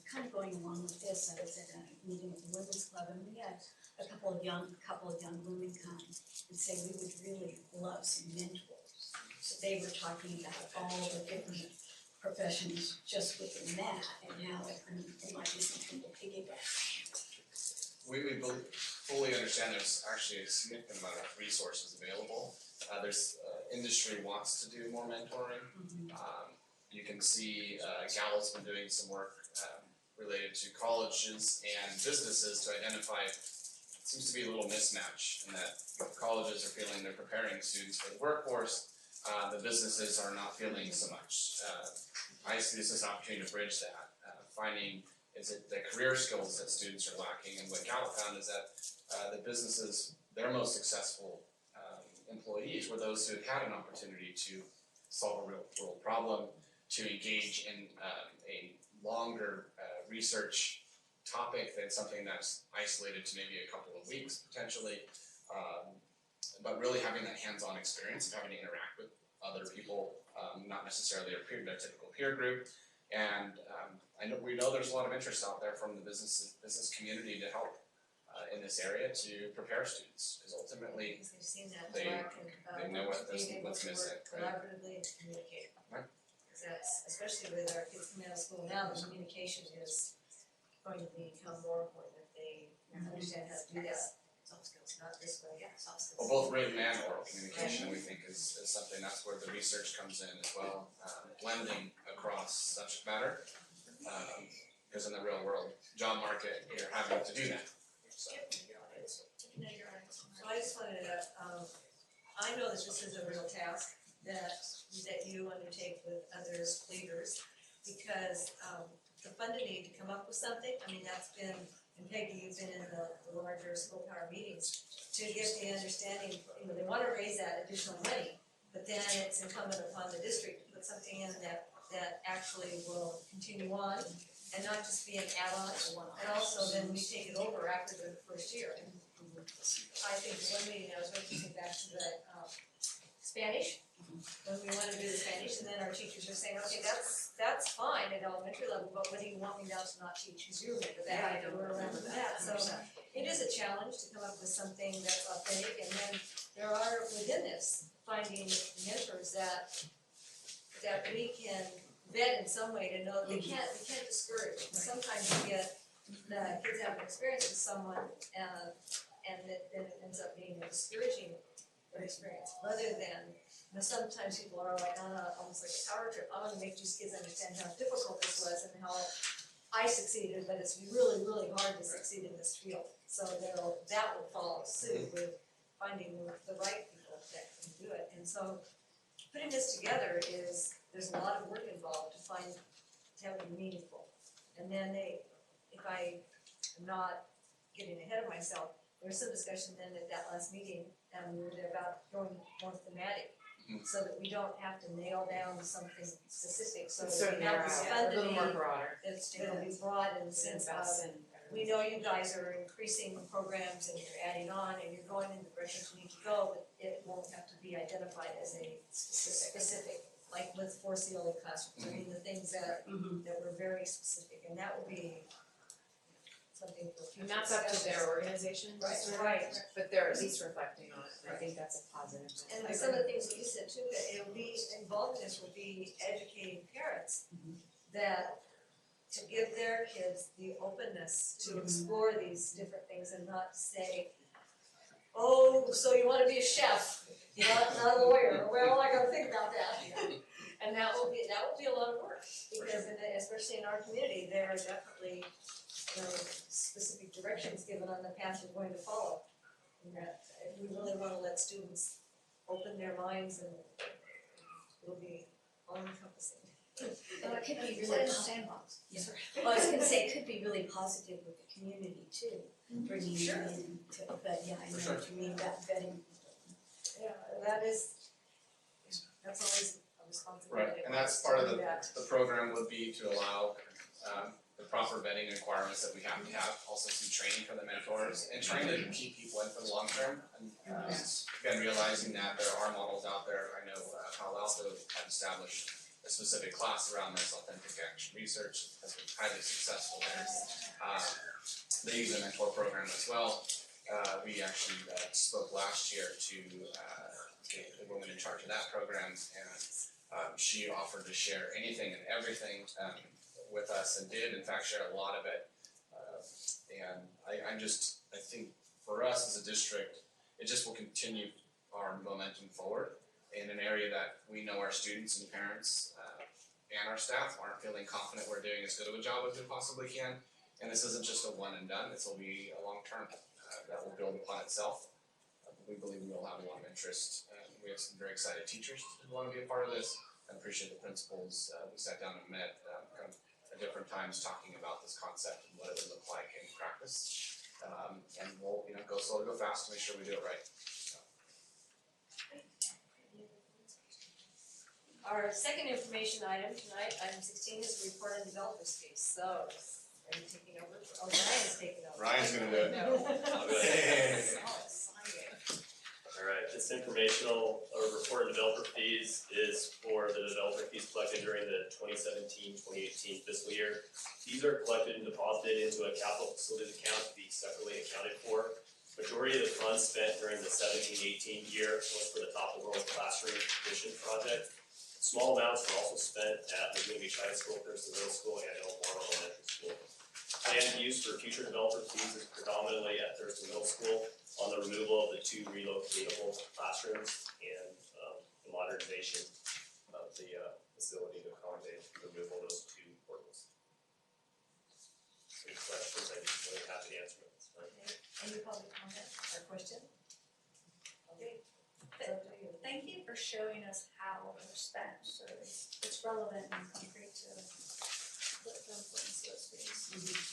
kind of going along with this, I was at a meeting at the Women's Club and we had a couple of young women come and say we would really love some mentors. So they were talking about all the different professions just within that and how it might be something to piggyback. We fully understand there's actually a significant amount of resources available. There's industry wants to do more mentoring. You can see Gal's been doing some work related to colleges and businesses to identify, it seems to be a little mismatch in that colleges are feeling they're preparing students for the workforce, the businesses are not feeling so much. I see this as an opportunity to bridge that, finding is it the career skills that students are lacking, and what Gal found is that the businesses, their most successful employees were those who had had an opportunity to solve a real world problem, to engage in a longer research topic than something that's isolated to maybe a couple of weeks potentially, but really having that hands-on experience of having to interact with other people, not necessarily their typical peer group. And we know there's a lot of interest out there from the business community to help in this area to prepare students, because ultimately Because they've seen that they lack know of what's being able to missing, work right? collaboratively and communicate. Right. Because that's, especially with our kids coming out of school now, the communication is going to become more important if they understand how to do that. Soft skills, not this way, soft skills. Well, both written and oral communication, we think is something, that's where the research comes in as well, blending across subject matter. Because in the real world, job market, you're having to do that, so. So I just wanted to, I know that this is a real task that you undertake with others, leaders, because the funding need to come up with something, I mean, that's been and Peggy, you've been in the larger school power meetings, to get the understanding, they wanna raise that additional money, but then it's incumbent upon the district to put something in that actually will continue on and not just be an add-on, and also then we take it over after the first year. I think one meeting I was referencing back to the Spanish, when we wanna do the Spanish, and then our teachers are saying, okay, that's fine at elementary level, but what do you want me now to not teach? Cause you remember that, and we're around with that, so it is a challenge to come up with something that's authentic, and then there are within this, finding mentors that we can vet in some way to know that we can't discourage. Sometimes you get the kids have an experience with someone, and then it ends up being a discouraging experience, rather than, sometimes people are like on almost like a power trip. I wanna make these kids understand how difficult this was and how I succeeded, but it's really, really hard to succeed in this field. So that will follow suit with finding the right people that can do it. And so putting this together there's a lot of work involved to have it meaningful. And then if I am not getting ahead of myself, there was some discussion then at that last meeting, and we were there about going more thematic, so that we don't have to nail down something specific, so that we have this fun to be, it'll be broad in the sense of, we know you guys are increasing programs and you're adding on and you're going in the directions you need to go, but it won't have to be identified as a specific, like with 4 CLA classrooms, I mean, the things that were very specific, and that would be something for future And that's up to discussions. their organization, Right. but they're at least reflecting on it, and I think that's a positive. And some of the things that you said too, that it'll be, involved in this will be educating parents that to give their kids the openness to explore these different things and not say, oh, so you wanna be a chef, not a lawyer, well, I gotta think about that. And that will be a lot of work, because especially in our community, there are definitely specific directions given on the path we're going to follow. And that if we really wanna let students open their minds, and it'll be all encompassing. Well, it could be really sandbox. Well, I was gonna say, it could be really positive with the community too, bringing them in to, but yeah, I know what you mean, that vetting. Yeah, that's always a responsibility. Right, and that's part of the program would be to allow the proper vetting requirements that we have to have, also some training for the mentors, and trying to keep people in for the long term. And again, realizing that there are models out there. I know Palo Alto had established a specific class around this authentic action research, has been highly successful there. They use a mentor program as well. We actually spoke last year to the woman in charge of that program, and she offered to share anything and everything with us, and did in fact share a lot of it. And I think for us as a district, it just will continue our momentum forward in an area that we know our students and parents and our staff aren't feeling confident we're doing as good of a job as we possibly can. And this isn't just a one and done, this will be a long term that will build upon itself. We believe we will have a lot of interest. We have some very excited teachers who want to be a part of this. I appreciate the principals. We sat down and met kind of at different times talking about this concept and what it would look like in practice. And we'll go slow to go fast to make sure we do it right. Our second information item tonight, item 16, is the report on developers fees. So, are you taking over? Oh, Ryan's taking over. Ryan's gonna do it. I'll go ahead. Alright, this informational report on developer fees is for the developer fees collected during the 2017-2018 fiscal year. These are collected and deposited into a capital facilities account to be separately accounted for. Majority of the funds spent during the 17-18 year was for the Top of the World Classroom Edition project. Small amounts were also spent at Laguna Beach High School, Thurston Middle School, and Elmore Elementary School. Planned use for future developer fees is predominantly at Thurston Middle School on the removal of the 2 relocatable classrooms and the modernization of the facility to accommodate the removal of those 2 portables. Any questions, I'd be really happy to answer them at this time. Any public comment or question? Okay. Thank you for showing us how they're spent, so it's relevant and concrete to the importance of those fees.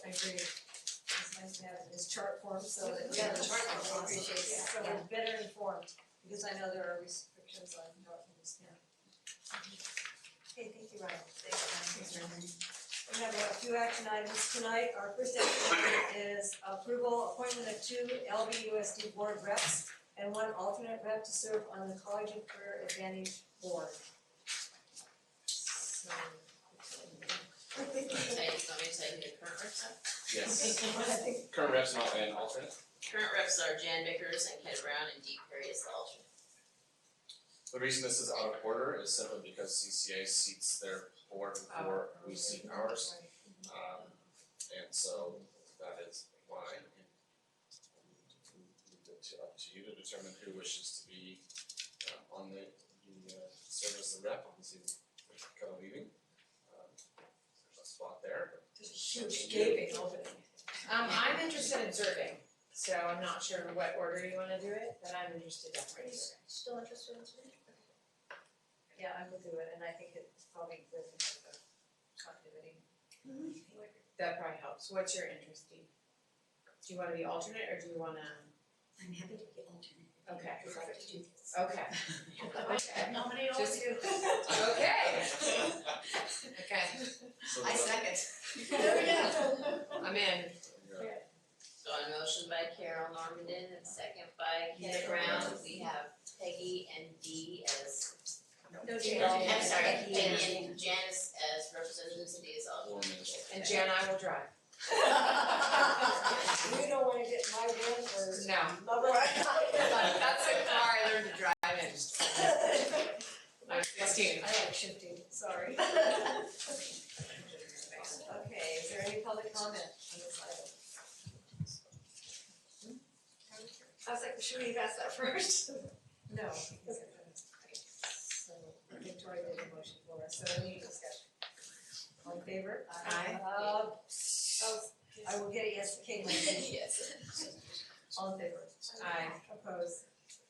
I agree. It's nice to have this chart form so that we Yeah, the chart form is awesome. appreciate it. So we're better informed, because I know there are restrictions on how it can be spent. Okay, thank you, Ryan. Thanks, Ryan. We have a few action items tonight. Our first action item is approval, appointment of 2 LBUSD board reps and 1 alternate rep to serve on the College and Career Advantage Board. So. Say, you want me to say who the current reps are? Yes. Current reps and alternate. Current reps are Jan Vickers and Ken Brown, and Dee Perry is the alternate. The reason this is out of order is simply because CCA seats their board before we seat ours. And so that is why. Leave it up to you to determine who wishes to be on the service of rep. Obviously, we're kind of leaving. There's a spot there. There's a huge gaping opening. I'm interested in serving, so I'm not sure what order you wanna do it, but I'm interested definitely in serving. Still interested in serving? Yeah, I will do it, and I think it's probably good to have the continuity. That probably helps. What's your interest, Dee? Do you wanna be alternate or do you wanna? I'm happy to be alternate. Okay. I'd like to do this. Okay. Okay. Nominate all Just- of you. Okay. Okay, So I second. There we go. I'm in. So a motion by Carol Normandin and second by Ken Brown. We have Peggy and Dee as. No, I'm sorry, and Janice as representatives and Dee as alternate. And Jan, I will drive. You don't wanna get my win or No. lover. That's the car I learned to drive in. I was 16. I like shifting, sorry. Okay, is there any public comment on this item? I was like, should we have asked that first? No. So, Victoria did the motion for us, so any discussion? All in favor? Aye. I will get a yes for Caitlin. Yes. All in favor? Aye. Opposed?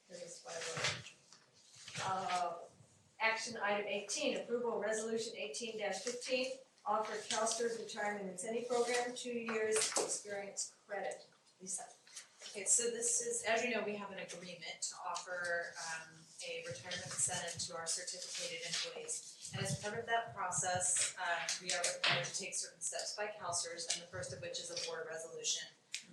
Carries by vote. Action item 18, approval of resolution 18-15, offer CalSTRS retirement incentive program, 2 years experience credit. Lisa. Okay, so this is, as you know, we have an agreement to offer a retirement incentive to our certificated employees. And as part of that process, we are required to take certain steps by CalSTRS, and the first of which is a board resolution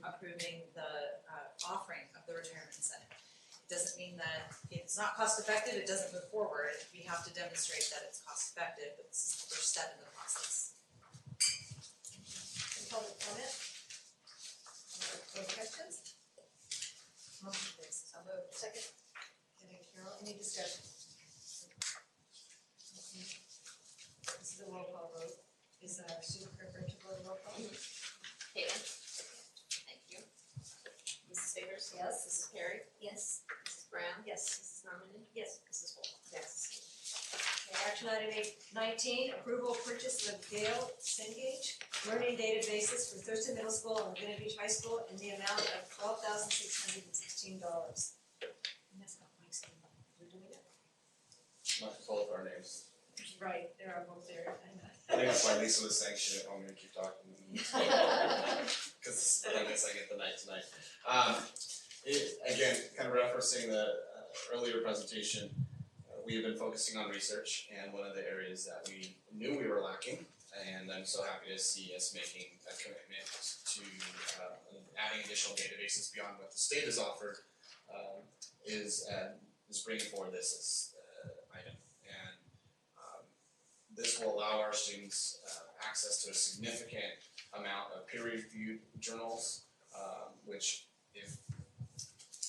approving the offering of the retirement incentive. It doesn't mean that it's not cost effective, it doesn't move forward, we have to demonstrate that it's cost effective, but this is the first step in the process. Any public comment? Any questions? Motion please. I'll move. Second. And Carol, any discussion? This is a roll call vote. Is Sue preferring to go to roll call? Caitlin? Thank you. Mrs. Vickers? Yes. Mrs. Perry? Yes. Mrs. Brown? Yes. Mrs. Normandin? Yes. Mrs. Wolf? Yes. Okay, action item 19, approval of purchase of Gale Cengage learning databases for Thurston Middle School and Laguna Beach High School in the amount of $12,616. And that's not Mike's name, we're doing it. Not both our names. Right, there are both there, I think that's why Lisa was saying she didn't want me to keep talking. Cause I guess I get the night tonight. Again, kind of referencing the earlier presentation, we have been focusing on research, and one of the areas that we knew we were lacking, and I'm so happy to see us making a commitment to adding additional databases beyond what the state has offered, is bringing forward this item. And this will allow our students access to a significant amount of peer-reviewed journals, which if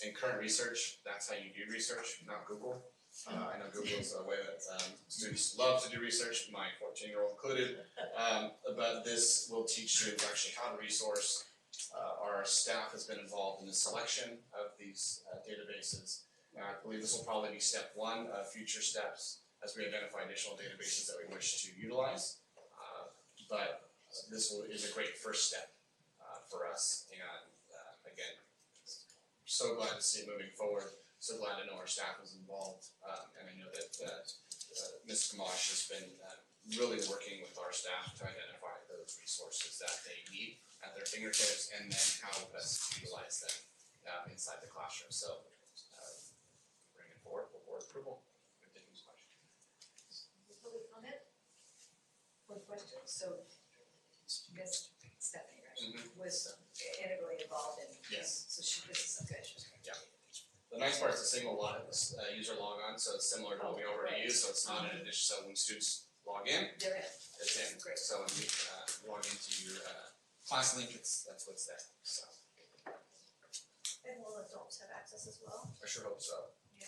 in current research, that's how you do research, not Google. I know Google is a way that students love to do research, my 14-year-old included, but this will teach students actually how to resource. Our staff has been involved in the selection of these databases. I believe this will probably be step one of future steps as we identify additional databases that we wish to utilize. But this is a great first step for us, and again, so glad to see it moving forward. So glad to know our staff is involved, and I know that Ms. Kamash has been really working with our staff to identify those resources that they need at their fingertips, and then how best to utilize them inside the classroom. So bring it forward for board approval. Good to use question. Public comment? Or questions? So, Miss Stephanie, right, was integrally involved in. Yes. So this is okay. The nice part is a single user logon, so it's similar to what we already use, so it's not an addition, so when students log in, They're in. it's in. Great. So when you log into your class link, that's what's there, so And will adults have access as well? I sure hope so. Yeah.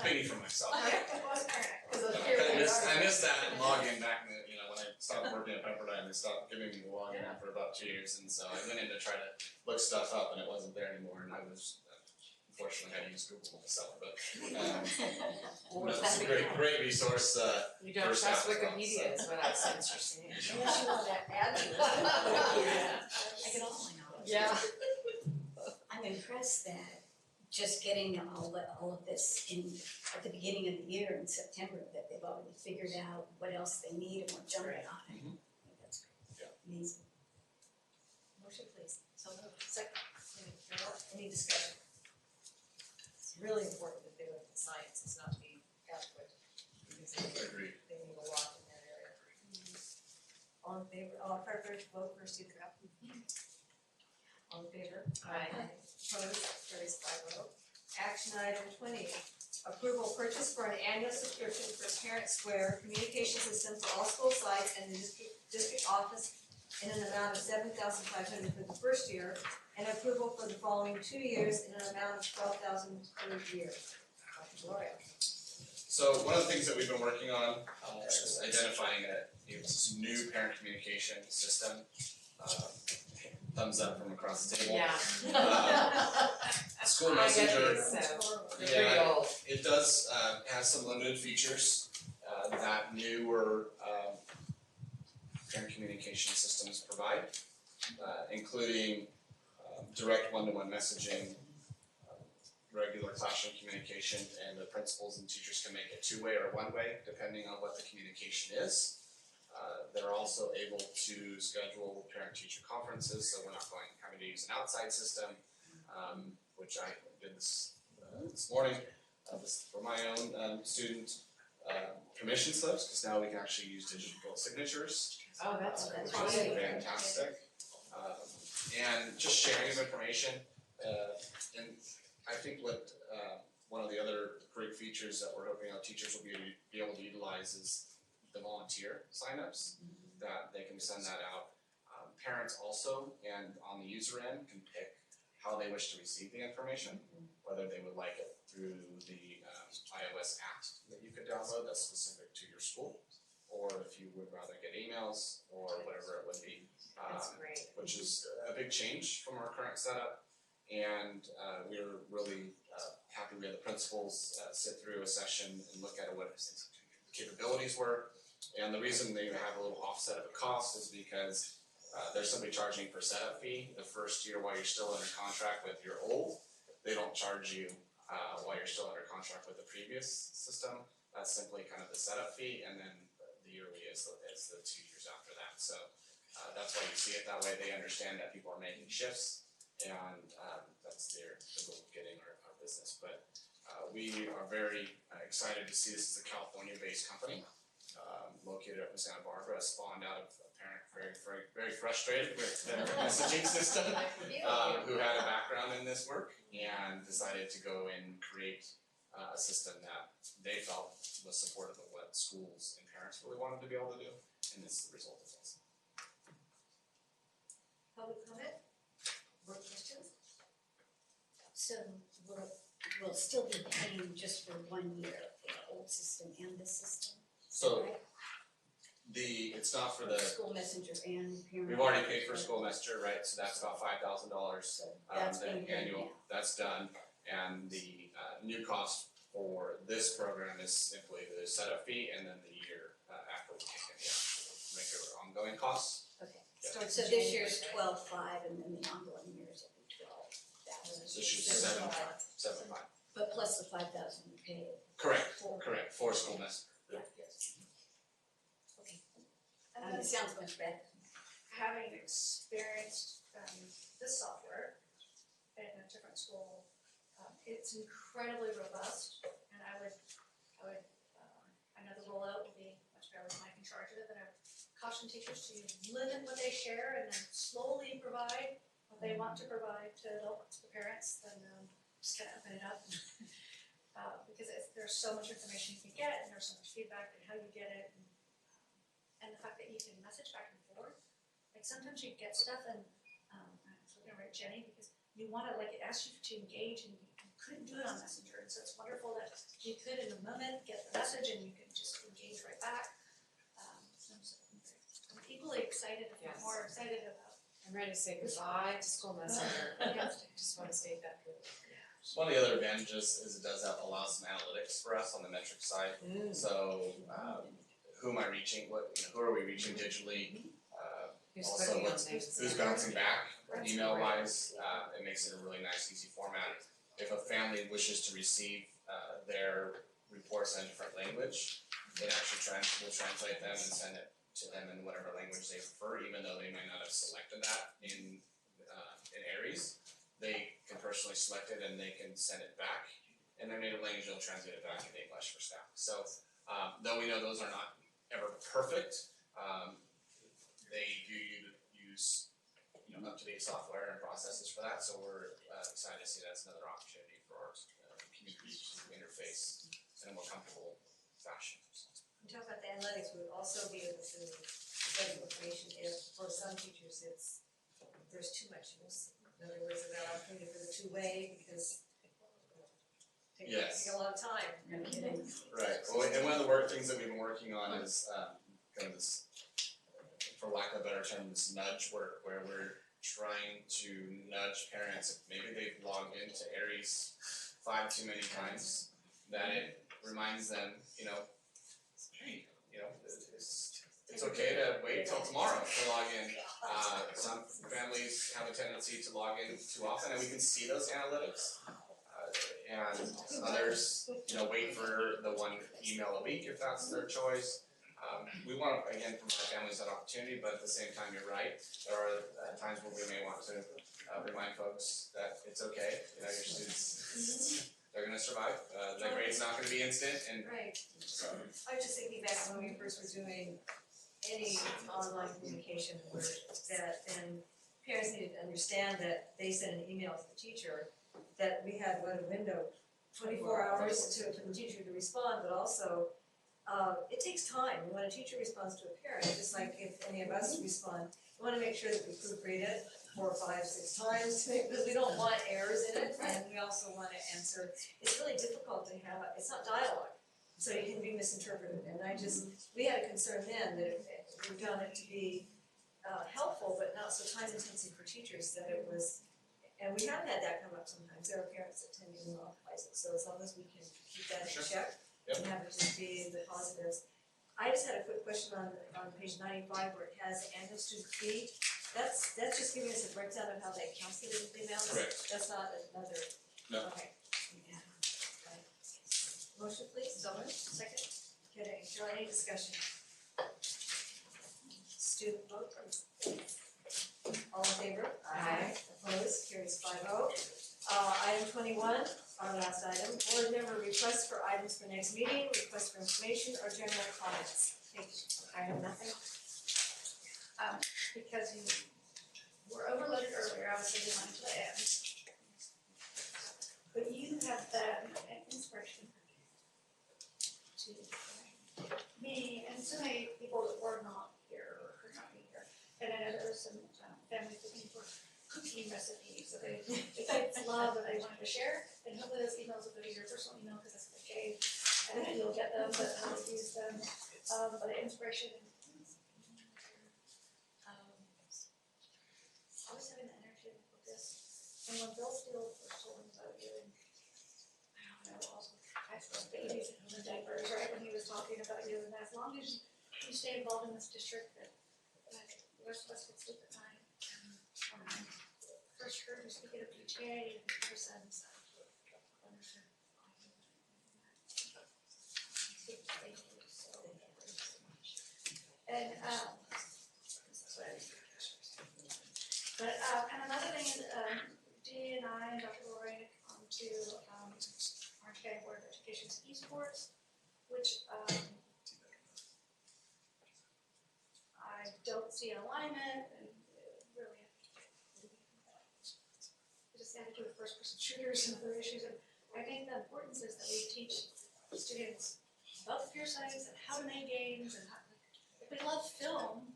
Maybe for myself. Alright. I missed that login back in the, when I stopped working at Pepperdine, they stopped giving me the login for about 2 years, and so I went in to try to look stuff up and it wasn't there anymore, and I was unfortunately had to use Google myself, but that's a great resource, You don't for staff trust as well, Wikipedia is what I sense you're saying. Unless you want to add to it. I get all my knowledge. Yeah. I'm impressed that just getting all of this at the beginning of the year in September, that they've already figured out what else they need and we're jumping on it. Mhm. I think that's great. Yeah. Amazing. Motion please. So moved. Second. Any discussion? It's really important that they look at science, it's not to be adequate, because Agreed. they need a lot in that area. All in favor, all prepared to vote for Steve Kraft? All in favor? Aye. Opposed, carries 5-0. Action item 20, approval purchase for an annual subscription for Parent Square communication system for all school sites and the district office in an amount of $7,500 for the first year, and approval for the following 2 years in an amount of $12,000 per year. Dr. Gloria. So one of the things that we've been working on is identifying a new parent communication system. Thumbs up from across the table. Yeah. School I get Messenger. these, so they're Yeah, pretty old. It does have some limited features that newer parent communication systems provide, including direct one-to-one messaging, regular classroom communication, and the principals and teachers can make it two-way or one-way depending on what the communication is. They're also able to schedule parent-teacher conferences, so we're not having to use an outside system, which I did this morning. This for my own student permission slips, because now we can actually use digital signatures. Oh, that's Which is great. fantastic. And just sharing of information. And I think what one of the other great features that we're hoping our teachers will be able to utilize is the volunteer signups, that they can send that out. Parents also, and on the user end, can pick how they wish to receive the information, whether they would like it through the iOS app that you could download that's specific to your school, or if you would rather get emails or whatever it would be. That's great. Which is a big change from our current setup, and we're really happy we had the principals sit through a session and look at what the capabilities were. And the reason they have a little offset of a cost is because there's somebody charging for setup fee the first year while you're still under contract with your old. They don't charge you while you're still under contract with the previous system. That's simply kind of the setup fee, and then the yearly is the 2 years after that. So that's why you see it that way. They understand that people are making shifts, and that's their way of getting our business. But we are very excited to see this as a California-based company located up in Santa Barbara, spawned out of a parent very frustrated with their messaging system, who had a background in this work and decided to go and create a system that they felt was supportive of what schools and parents really wanted to be able to do, and this is the result of this. Public comment? More questions? So we'll still be paying just for 1 year for the old system and this system? So right? it's not for the, School messenger and parent. we've already paid for school messenger, right, so that's about $5,000, So that's the being paid annual, now. that's done. And the new cost for this program is simply the setup fee and then the year after we kick in the actual regular ongoing costs. Okay, Yeah. so this year's 12,500 and then the ongoing years will be 12,000. So she's 7,500. But plus the 5,000 you paid. Correct, For- correct, for school messenger. Yeah. Yes. Okay. It sounds much better. having experienced this software in a different school, it's incredibly robust, and I know the rollout will be much better with Mike in charge of it, but I would caution teachers to limit what they share and then slowly provide what they want to provide to adults, to parents, then just kind of open it up. Because there's so much information you can get, and there's so much feedback and how you get it, and the fact that you can message back and forth. Like sometimes you get stuff and I was looking over at Jenny because you want to, like, it asks you to engage and you couldn't do it on Messenger, and so it's wonderful that you could in a moment get the message and you can just engage right back. So I'm equally excited, if not more excited about. I'm ready to say goodbye to school messenger. Just want to state that clearly. One of the other advantages is it does allow some analytics for us on the metric side. So who am I reaching? Who are we reaching digitally? Also, who's bouncing back email wise? It makes it a really nice, easy format. If a family wishes to receive their reports in a different language, it actually will translate them and send it to them in whatever language they prefer, even though they might not have selected that in Aries. They can personally select it and they can send it back. In their native language, they'll translate it back in English for staff. So though we know those are not ever perfect, they do use up-to-date software and processes for that. So we're excited to see that's another opportunity for our communities to interface in a more comfortable fashion. On top of the analytics, we would also be able to get information if, for some teachers, there's too much use. In other words, about opportunity for the two-way, because it takes a lot of time. No kidding. Right. Well, and one of the things that we've been working on is kind of this, for lack of a better term, this nudge work, where we're trying to nudge parents if maybe they've logged into Aries 5 too many times, that it reminds them, hey, it's okay to wait till tomorrow to log in. Some families have a tendency to log in too often, and we can see those analytics. And others, wait for the one email a week if that's their choice. We want to, again, provide families that opportunity, but at the same time, you're right. There are times where we may want to remind folks that it's okay. Your students, they're going to survive. The grade's not going to be instant, and right. I was just thinking back when we first were doing any online communication work, that then parents needed to understand that they sent an email to the teacher, that we had a window, 24 hours for the teacher to respond, but also it takes time. When a teacher responds to a parent, just like if any of us respond, we want to make sure that we proofread it 4, 5, 6 times, because we don't want errors in it, and we also want to answer. It's really difficult to have, it's not dialogue, so it can be misinterpreted, and we had a concern then that we've done it to be helpful, but not so time intensive for teachers, that it was, and we have had that come up sometimes. There are parents that tend to monopolize it, so as long as we can keep that in check, and have it just be the positives. I just had a quick question on page 95 where it has annual student fee. That's just giving us a breakdown of how they calculated the amount. Correct. That's not another. No. Okay. Motion please. So moved. Second. Okay. Joe, any discussion? Student vote. All in favor? Aye. Opposed? Carries 5-0. Item 21. Our last item, board member requests for items for next meeting, requests for information, or general comments. Thank you. I have nothing. Because you were overloaded earlier, I was saving mine to the end. But you have that inspiration to me and so many people that were not here or could not be here. And I know there was some families looking for cooking recipes that they love and they wanted to share. And hopefully those emails will go to your personal email because that's okay. And you'll get them, but how to use them. But the inspiration. Always having the energy to put this. And when Bill Steele first told me about doing, I don't know, also types of babies and the diapers, right? When he was talking about doing that, as long as you stay involved in this district, that the rest of us can sleep at night. First heard you speaking of PTA and person. Thank you so much. And sports, which I don't see alignment and really it just had to do with first person shooters and other issues, and I think the importance is that we teach students about the fear science and how to make games and how, if they love film,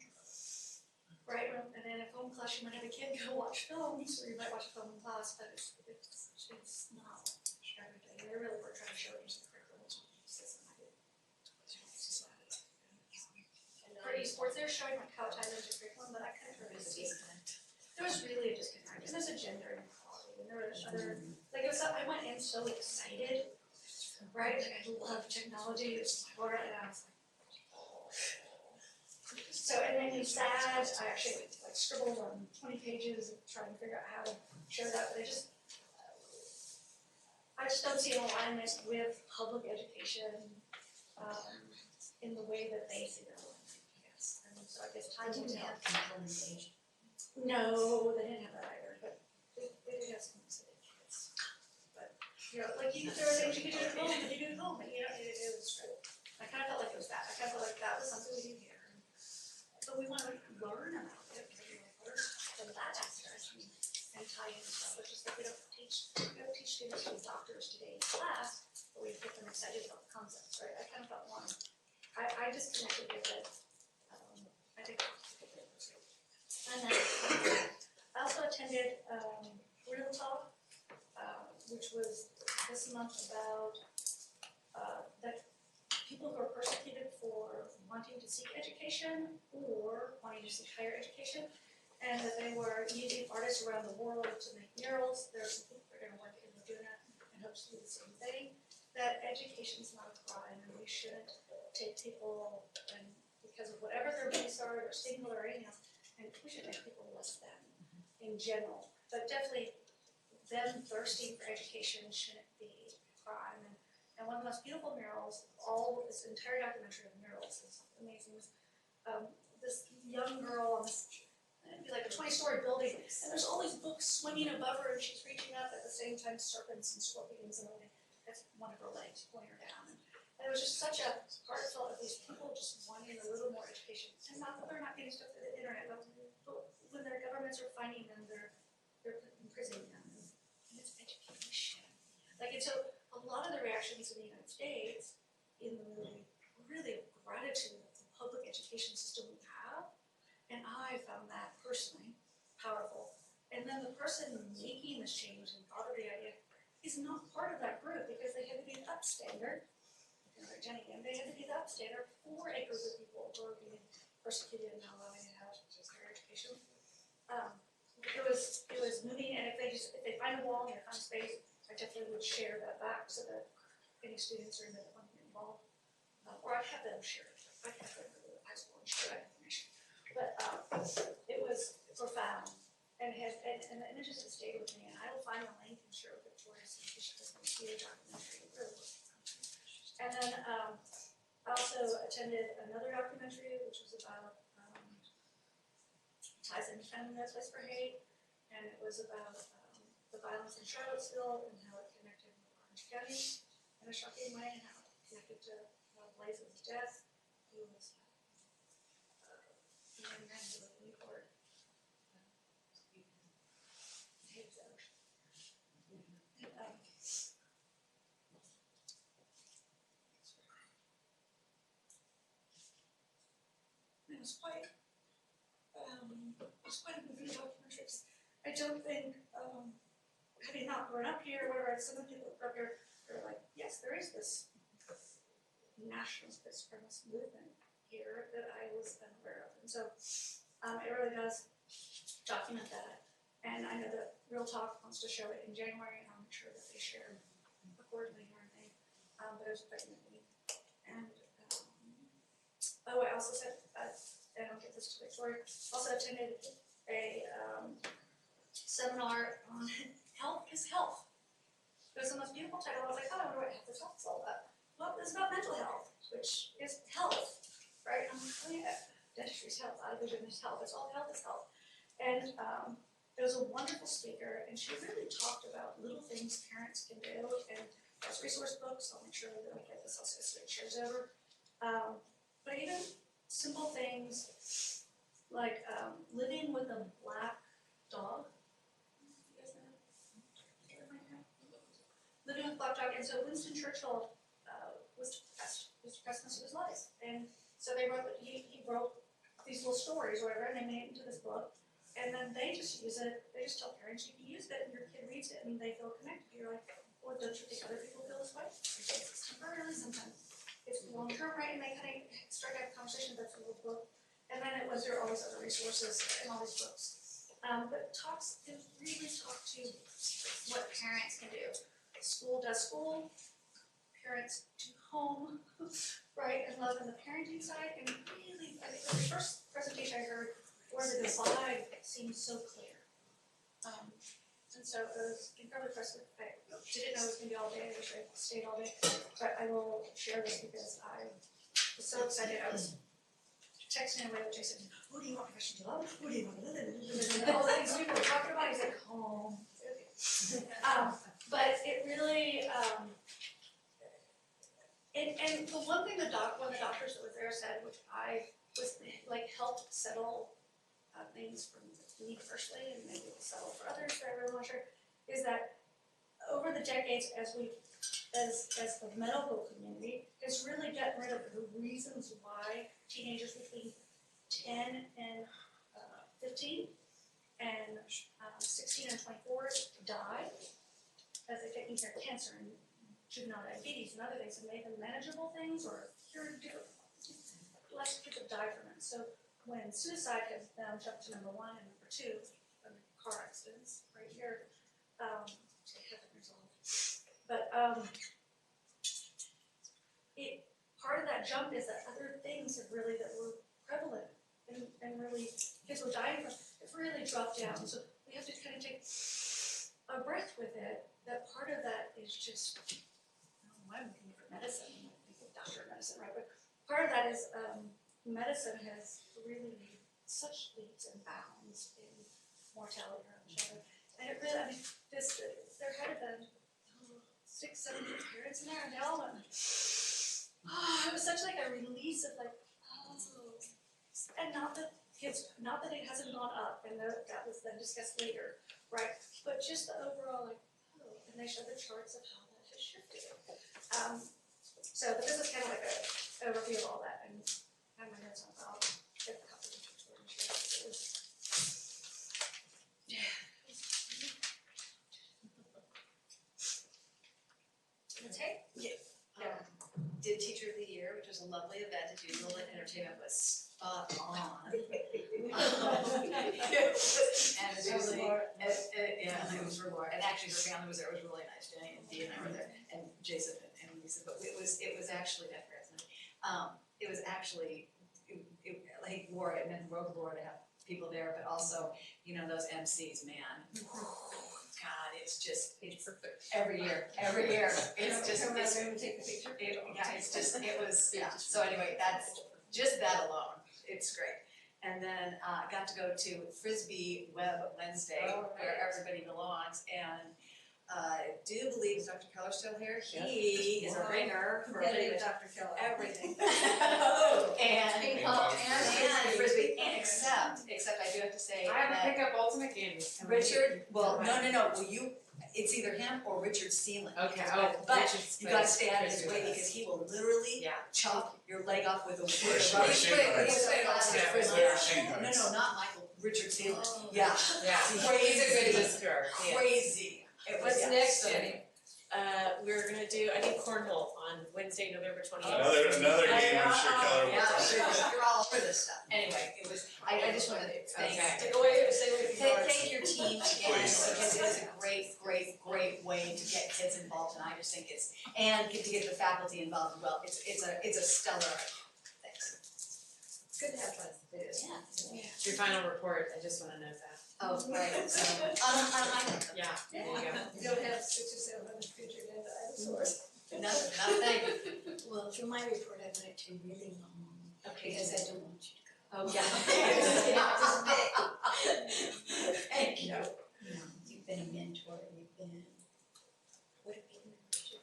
right, and then in film class you might have a kid go watch films, or you might watch a film in class, but it's not everything, and they really were trying to show it using curriculum system. For esports, they're showing like how it ties into curriculum, but I kind of really see there was really a disconnect, and there's a gender inequality, and there were other, like it was, I went in so excited, right, like I love technology, it's my heart, and I was like, so it made me sad. I actually like scribbled on 20 pages trying to figure out how to show that, but I just don't see an alignment with public education in the way that they see their alignment, I guess. And so I guess time will tell. No, they didn't have that either, but they did have some civic kids. But you know, like there were things you could do at home, but you do at home, and you don't need to do this. I kind of felt like it was that. I kind of felt like that was something we do here. But we want to learn about it, learn from that aspect and tie in stuff. It's just like we don't teach students to be doctors today in class, but we get them excited about the concepts, right? I kind of felt one. I just connected with it. I think and then I also attended Real Talk, which was this month about that people who are persecuted for wanting to seek education or wanting to seek higher education, and that they were using artists around the world to make murals. There are some people that are going to work in Laguna and hope to do the same thing. That education is not a crime, and we shouldn't take people and because of whatever their beliefs are, or single or anything else, and we should make people less than in general. But definitely, them thirsting for education shouldn't be a crime. And one of the most beautiful murals, all this entire documentary of murals is amazing. This young girl on this, it'd be like a 20-story building, and there's all these books swinging above her, and she's reaching up at the same time, serpents and scorpions and everything. That's one of her legs pulling her down. And it was just such a heartfelt of these people just wanting a little more education. And not that they're not getting stuff through the internet, but when their governments are finding them, they're imprisoning them. And it's education. Like, and so a lot of the reactions in the United States in the movie were really gratitude of the public education system we have. And I found that personally powerful. And then the person making this change and thought of the idea is not part of that group because they had to be the upstander. Jenny again, they had to be the upstander for a group of people who are being persecuted and not allowing to have higher education. It was moving, and if they find a wall and they find space, I definitely would share that back so that any students or that want to get involved, or I'd have them share it. I'd have them go to high school and share that information. But it was profound, and the images have stayed with me, and I will find the link and share it with Victoria so she can see a documentary. It really was. And then I also attended another documentary which was about ties into Family No Place for Hate, and it was about the violence in Charlottesville and how it connected with Orange County in a shocking way, and how it connected to Blaze's death. He was a young man who lived in Newport. It was quite a moving documentary. I don't think, having not grown up here, whatever, some of the people who grew up here are like, yes, there is this nationalist supremacist movement here that I was unaware of. And so it really does document that. And I know that Real Talk wants to show it in January, and I'm sure that they share accordingly or anything. But it was quite moving. And I also said, and I'll get this to Victoria, also attended a seminar on health is health. It was the most beautiful title. I was like, oh, I wonder what health is health is all about. Well, it's about mental health, which is health, right? I'm like, oh yeah, dentistry is health, eye vision is health, it's all health is health. And it was a wonderful speaker, and she really talked about little things parents can do and those resource books, I'll make sure that I get this also so it shares over. But even simple things like living with a black dog. You guys know? Living with a black dog, and so Winston Churchill was depressed most of his life, and so they wrote, he wrote these little stories or whatever, and they made it into this book, and then they just use it, they just tell parents, you can use it, and your kid reads it, and they feel connected. You're like, well, don't you think other people feel this way? Sometimes it's temporarily, sometimes it's long-term, right? And they kind of start to have conversations, that's a little book, and then it was there are all these other resources and all these books. But it really talk to what parents can do. School does school, parents do home, right, and love on the parenting side, and really, I think the first presentation I heard where the divide seemed so clear. And so it was incredibly impressive. I didn't know it was gonna be all day, I wish I stayed all day, but I will share this because I was so excited. I was texting away with Jason, who do you want professional love? Who do you want to live in? All the things people were talking about, he's like, home. But it really, and the one thing one of the doctors that was there said, which I was like helped settle things for me personally, and maybe it'll settle for others, for everyone, sure, is that over the decades, as the medical community has really gotten rid of the reasons why teenagers between 10 and 15 and 16 and 24 die as they're taking care of cancer and juvenile diabetes and other things, and made them manageable things or cured different, less people die from it. So when suicide has jumped to number 1 and number 2, car accidents right here, they haven't resolved. But part of that jump is that other things that were prevalent and really kids were dying from, it's really dropped down. So we have to kind of take a breath with it. That part of that is just, I don't know why I'm looking for medicine, I'm thinking doctor of medicine, right? But part of that is medicine has really made such leaps and bounds in mortality around children. And it really, I mean, there had been 6, 7 parents in there, and they all went, it was such like a release of like, and not that it hasn't gone up, and that was then discussed later, right? But just the overall like, and they show the charts of how that has shifted. But this is kind of like an overview of all that, and I have my notes on, I'll get a couple of pictures and share it. Okay? Yeah. Did Teacher of the Year, which was a lovely event as usual, and entertainment was spot on. And it's really, it was for Laura, and actually her family was there, it was really nice, Jenny and Dee and I were there, and Jason and Lisa, but it was actually, it was actually, like Laura, it meant rogue Laura to have people there, but also, those MCs, man. God, it's every year, it's just, so anyway, that's, just that alone, it's great. And then got to go to Frisbee Web Wednesday, where everybody belongs, and do you believe, is Dr. Keller still here? He is a ringer for Dr. Keller. everything. And Frisbee, and except I do have to say I have to that pick up ultimate games. Richard, well, no, it's either him or Richard Seeling. Okay, But you gotta stay out of his way because he will literally chop your leg off with a rubber. No, not Michael, Richard Seeling. Yeah. He's a good whisker. Crazy. What's next, Jenny? We're gonna do, I think cornhole on Wednesday, November 28th. Another game I'm sure Keller will. Yeah, you're all over this stuff. Anyway, it was, I just wanted to thank your team again, because it is a great way to get kids involved, and I just think and to get the faculty involved as well. It's a stellar idea. Thanks. It's good to have fun. Yeah. Your final report, I just wanna note that. Oh, right, so, Yeah, there you go. You don't have 6 or 700 featured in the dinosaurs. Nothing. Well, for my report, I went to really long, because I don't want you to go. Oh, yeah. Thank you. No, you've been a mentor, you've been, what have you been, Richard?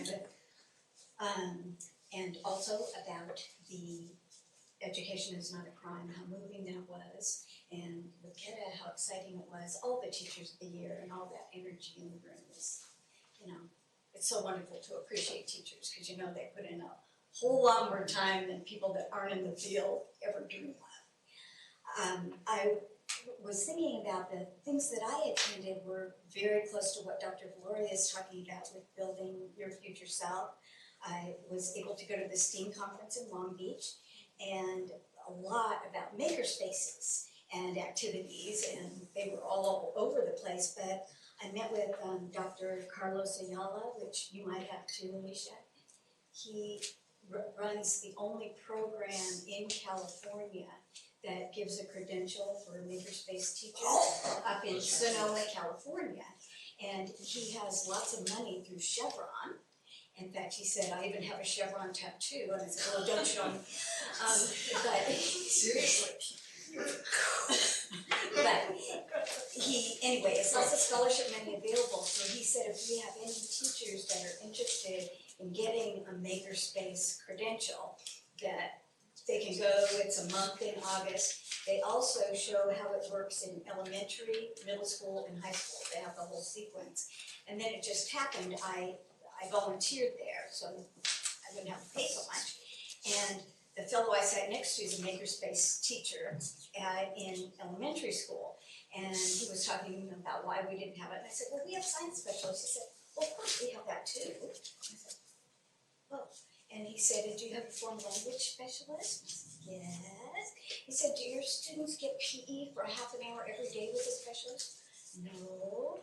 but, and also about the education is not a crime, how moving that was, and with Keta, how exciting it was, all the teachers of the year and all that energy in the room is, you know, it's so wonderful to appreciate teachers, because you know they put in a whole lot more time than people that aren't in the field ever dream of. I was thinking about the things that I attended were very close to what Dr. Valoria is talking about with building your future self. I was able to go to the STEAM conference in Long Beach, and a lot about makerspaces and activities, and they were all over the place, but I met with Dr. Carlos Ayala, which you might have too, Alicia. He runs the only program in California that gives a credential for makerspace teachers up in Sonoma, California. And he has lots of money through Chevron. In fact, he said, I even have a Chevron tattoo, and I said, oh, don't show me. But seriously. But anyway, it's lots of scholarship money available, so he said if we have any teachers that are interested in getting a makerspace credential, that they can go. It's a month in August. They also show how it works in elementary, middle school, and high school. They have the whole sequence. And then it just happened, I volunteered there, so I wouldn't have to pay so much. And the fellow I sat next to is a makerspace teacher in elementary school. And he was talking about why we didn't have it. And I said, well, we have science specialists. He said, well, of course we have that too. I said, oh. And he said, do you have a foreign language specialist? I said, yes. He said, do your students get PE for half an hour every day with a specialist? No.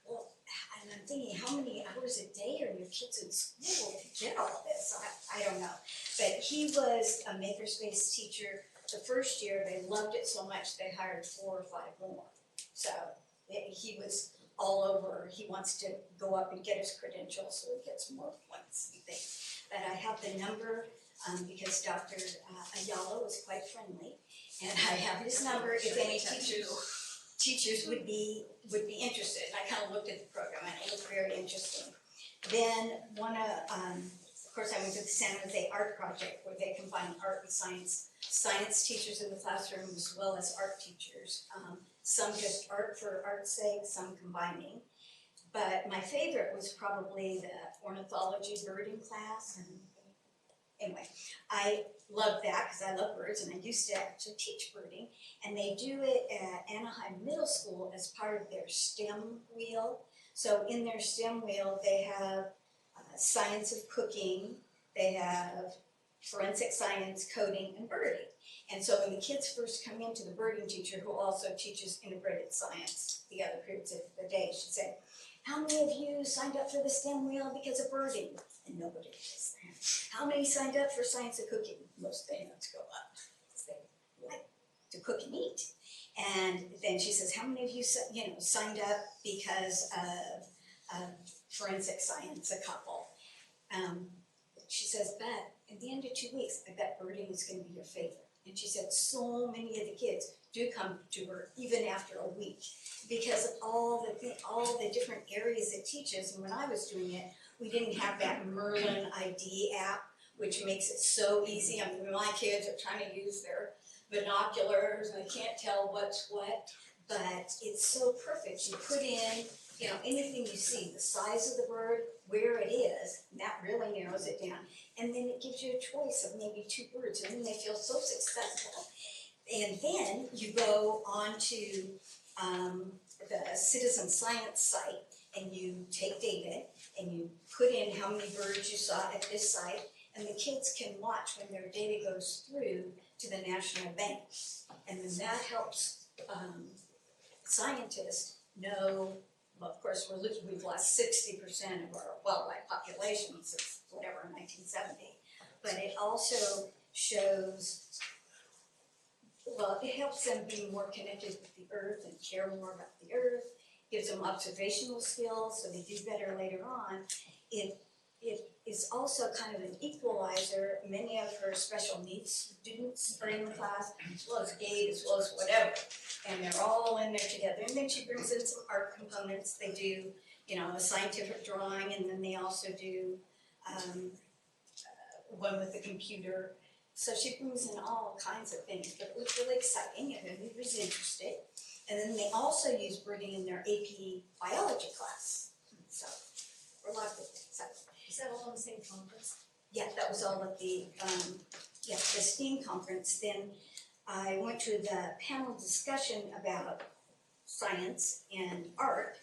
Well, and I'm thinking, how many hours a day are your kids in school to get all this? I don't know. But he was a makerspace teacher. The first year, they loved it so much, they hired 4 or 5 more. So he was all over. He wants to go up and get his credentials so he gets more points and things. But I have the number because Dr. Ayala was quite friendly, and I have his number if any teachers would be interested. And I kind of looked at the program and it looked very interesting. Then of course, I went to the San Jose Art Project where they combine art and science teachers in the classroom as well as art teachers. Some just art for art's sake, some combining. But my favorite was probably the ornithology birding class. And anyway, I love that because I love birds and I used to actually teach birding. And they do it at Anaheim Middle School as part of their STEM wheel. So in their STEM wheel, they have science of cooking, they have forensic science, coding, and birding. And so when the kids first come into the birding teacher, who also teaches integrated science the other periods of the day, she said, how many of you signed up for the STEM wheel because of birding? And nobody raised their hand. How many signed up for science of cooking? Most of the hands go up. They like to cook and eat. And then she says, how many of you signed up because of forensic science? A couple. She says, but at the end of 2 weeks, I bet birding is going to be your favorite. And she said, so many of the kids do come to her even after a week because of all the different areas it teaches. And when I was doing it, we didn't have that Merlin ID app, which makes it so easy. I mean, my kids are trying to use their binoculars and they can't tell what's what, but it's so perfect. You put in, anything you see, the size of the bird, where it is, and that really narrows it down. And then it gives you a choice of maybe 2 birds, and then they feel so successful. And then you go on to the citizen science site, and you take data, and you put in how many birds you saw at this site, and the kids can watch when their data goes through to the national bank. And then that helps scientists know. Well, of course, we've lost 60% of our wildlife population since whatever, 1970. But it also shows, it helps them be more connected with the earth and care more about the earth, gives them observational skills so they do better later on. It is also kind of an equalizer. Many of her special needs students are in the class, as well as aid, as well as whatever. And they're all in there together. And then she brings in some art components. They do, a scientific drawing, and then they also do one with the computer. So she brings in all kinds of things, but it was really exciting and everybody was interested. And then they also use birding in their AP biology class. So, we're lots of things. So, Is that all on the same conference? yeah, that was all at the the STEAM conference. Then I went to the panel discussion about science and art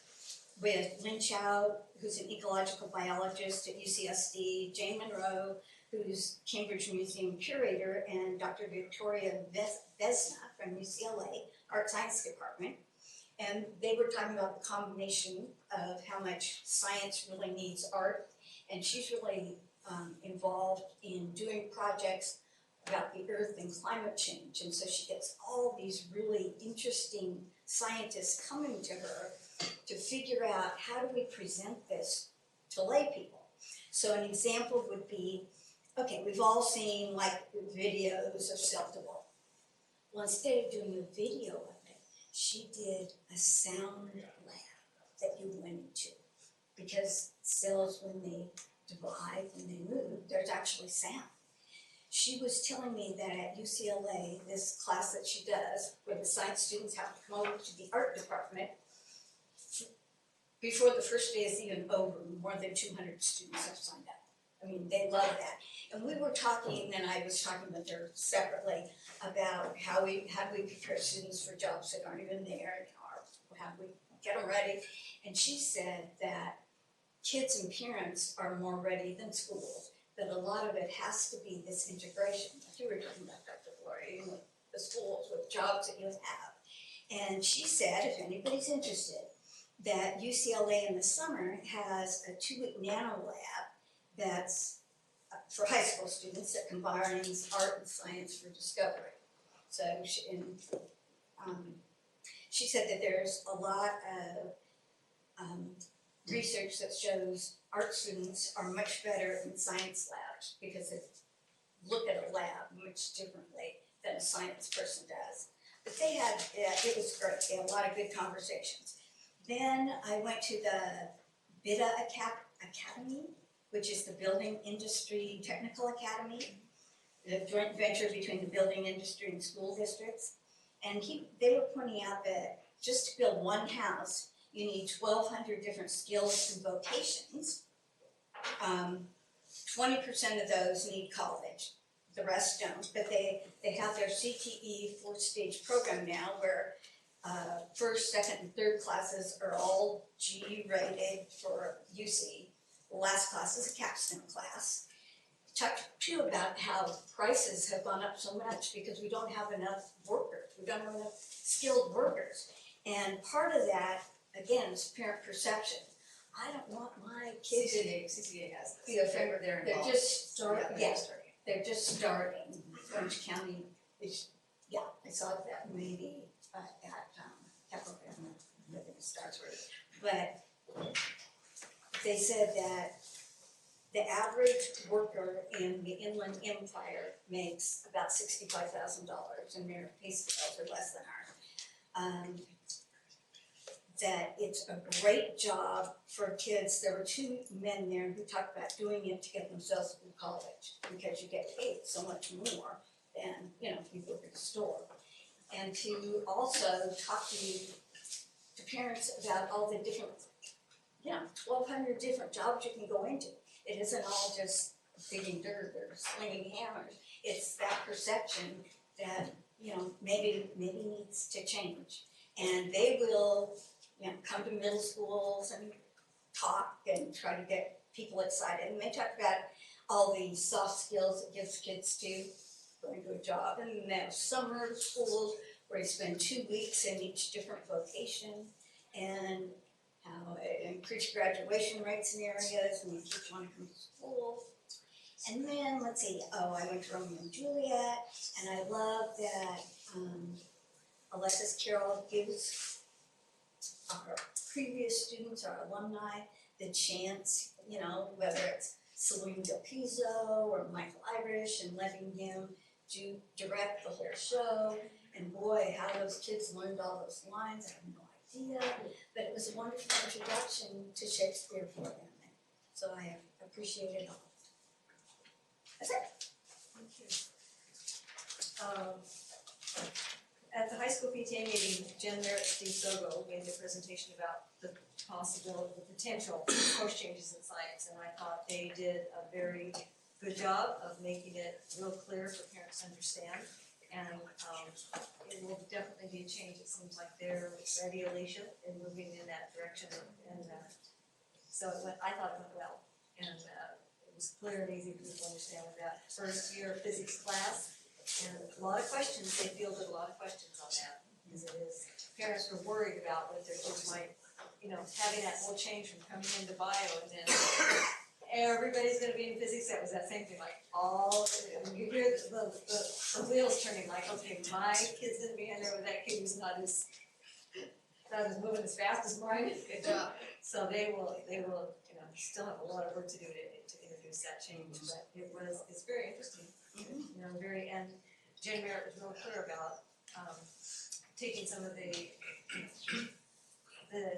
with Lynn Chow, who's an ecological biologist at UCSD, Jane Monroe, who's Cambridge Museum curator, and Dr. Victoria Vesna from UCLA, Art Science Department. And they were talking about the combination of how much science really needs art, and she's really involved in doing projects about the earth and climate change, and so she gets all these really interesting scientists coming to her to figure out how do we present this to lay people. So an example would be, okay, we've all seen like videos of self-development. Well, instead of doing a video of it, she did a sound lab that you went into, because cells, when they divide, when they move, there's actually sound. She was telling me that at UCLA, this class that she does, where the science students have to come over to the art department, before the first day is even over, more than 200 students have signed up. I mean, they love that. And we were talking, and I was talking with her separately about how do we prepare students for jobs that aren't even there, or how do we get them ready. And she said that kids and parents are more ready than schools, that a lot of it has to be this integration, like you were talking about, Dr. Gloria, with the schools, with jobs that you have. And she said, if anybody's interested, that UCLA in the summer has a 2-week nano lab that's for high school students that combines art and science for discovery. So she said that there's a lot of research that shows art students are much better in science labs because they look at a lab much differently than a science person does. But they had, it was great, they had a lot of good conversations. Then I went to the BITA Academy, which is the Building Industry Technical Academy, the joint venture between the building industry and school districts. And they were pointing out that just to build one house, you need 1,200 different skills and vocations. 20% of those need college, the rest don't, but they have their CTE 4-stage program now where first, second, and third classes are all G rated for UC. The last class is a capstone class. Talked to you about how prices have gone up so much because we don't have enough workers. We don't have enough skilled workers. And part of that, again, is parent perception. I don't want my kids to CCA has this. be a They're they're involved. just starting, Yeah, they're just starting. they're just starting. Orange County is, yeah, I saw that maybe at Capital Government, they're gonna start. But they said that the average worker in the Inland Empire makes about $65,000 and their pay scales are less than ours. That it's a great job for kids. There were 2 men there who talked about doing it to get themselves through college because you get paid so much more than, you know, if you work at a store. And to also talk to parents about all the different, 1,200 different jobs you can go into. It isn't all just digging dirt or slinging hammers. It's that perception that, maybe needs to change. And they will, come to middle schools and talk and try to get people excited. And they talk about all the soft skills it gives kids to going to a job. And then they have summer schools where you spend 2 weeks in each different vocation, and how it increased graduation rates in areas and the kids want to come to school. And then, let's see, I went to Romeo and Juliet, and I love that Alexis Carroll gives our previous students, our alumni, the chance, whether it's Celine Del Pizzo or Michael Irish, and letting him direct the whole show. And boy, how those kids learned all those lines, I have no idea. But it was a wonderful introduction to Shakespeare for them. So I appreciate it all. That's it. Thank you. At the high school PTA meeting, Jen Merritt, Steve Sogo gave a presentation about the possibility, the potential course changes in science, and I thought they did a very good job of making it real clear for parents to understand. And it will definitely be a change. It seems like they're ready, Alicia, in moving in that direction, and so I thought it went well, and it was clear and easy for people to understand with that first year physics class. And a lot of questions, they fielded a lot of questions on that, because it is, parents were worried about what their kids might, having that whole change from coming into bio and then everybody's gonna be in physics. That was that same thing, like you hear the wheels turning, like, okay, my kid's gonna be in there with that kid who's not as moving as fast as mine. Good job. So they will, still have a lot of work to do to introduce that change, but it's very interesting. And Jen Merritt was real clear about taking some of the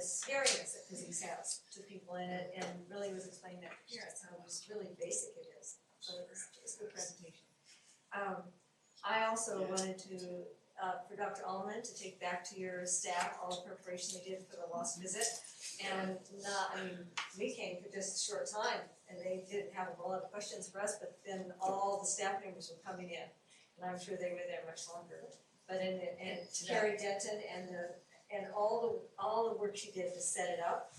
scariness that physics has to people in it, and really was explaining that to parents how just really basic it is. So it was a good presentation. I also wanted to, for Dr. Allman, to take back to your staff all the preparation they did for the lost visit. And we came for just a short time, and they didn't have a lot of questions for us, but then all the staff members were coming in, and I'm sure they were there much longer. But and Carrie Denton and all the work she did to set it up,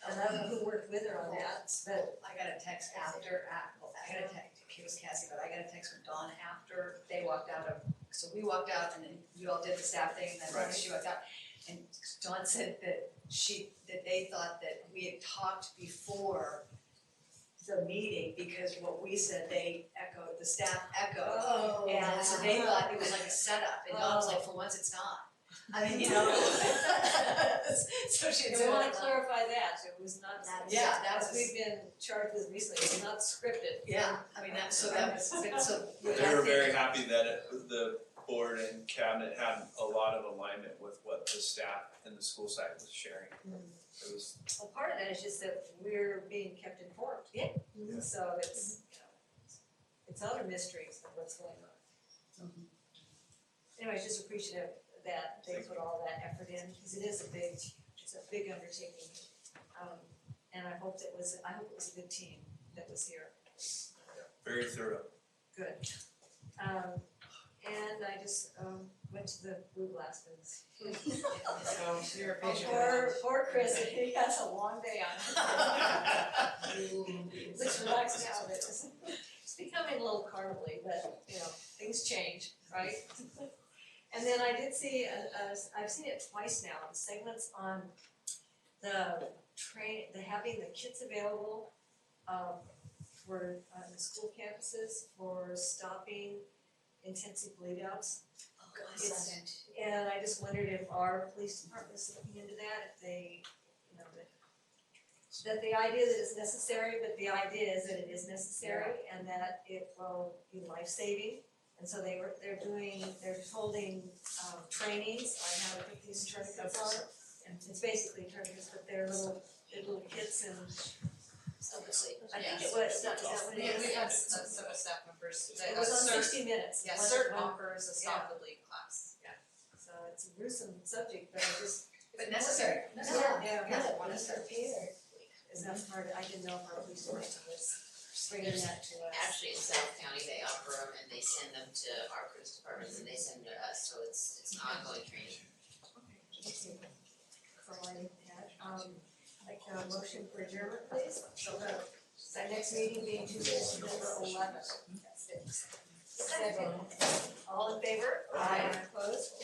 and I don't know who worked with her on that, but I got a text after, it was Cassie, but I got a text from Dawn after they walked out of, so we walked out and then we all did the staff thing, and then she walked out. And Dawn said that they thought that we had talked before the meeting, because what we said, the staff echoed. Oh. And so they thought it was like a setup, and Dawn was like, for once it's not. I mean, so she had I said. wanna clarify that, it was not, Yeah, that as was- we've been charged with recently, it's not scripted. Yeah, I mean, that was, so. They were very happy that the board and cabinet had a lot of alignment with what the staff and the school site was sharing. It was. Well, part of that is just that we're being kept informed. Yeah. So it's, it's other mysteries of what's going on. Anyways, just appreciative that they put all that effort in, because it is a big undertaking. And I hope it was a good team that was here. Very thorough. Good. And I just went to the Blue Blast and So you're a patient. Poor Chris, he has a long day on him. Looks relaxed now, but it's becoming a little carnival-y, but things change, right? And then I did see, I've seen it twice now, the segments on the having the kits available for the school campuses for stopping intensive bleed outs. Oh, God, And I just wondered if our police department is looking into that, if they, that the idea that it's necessary, but the idea is that it is necessary and that it will be life-saving. And so they're holding trainings on how to put these tourniquets on. And it's basically tourniquets, but they're little kits and. I think it was, is that what it is? We had some staff members, It was on 60 Minutes. Yeah, One- CERT one- offers a stop the bleed class. Yeah, so it's a gruesome subject, but I just. But necessary. Yeah. Yeah. Want us prepared. Is that part, I didn't know if our police department was bringing that to us. Actually, in South County, they offer them and they send them to our police departments and they send them to us, so it's an ongoing training. That's all I had. Like a motion for adjournment, please. So the next meeting being Tuesday, September 11th. Second. All in favor? Aye. Opposed?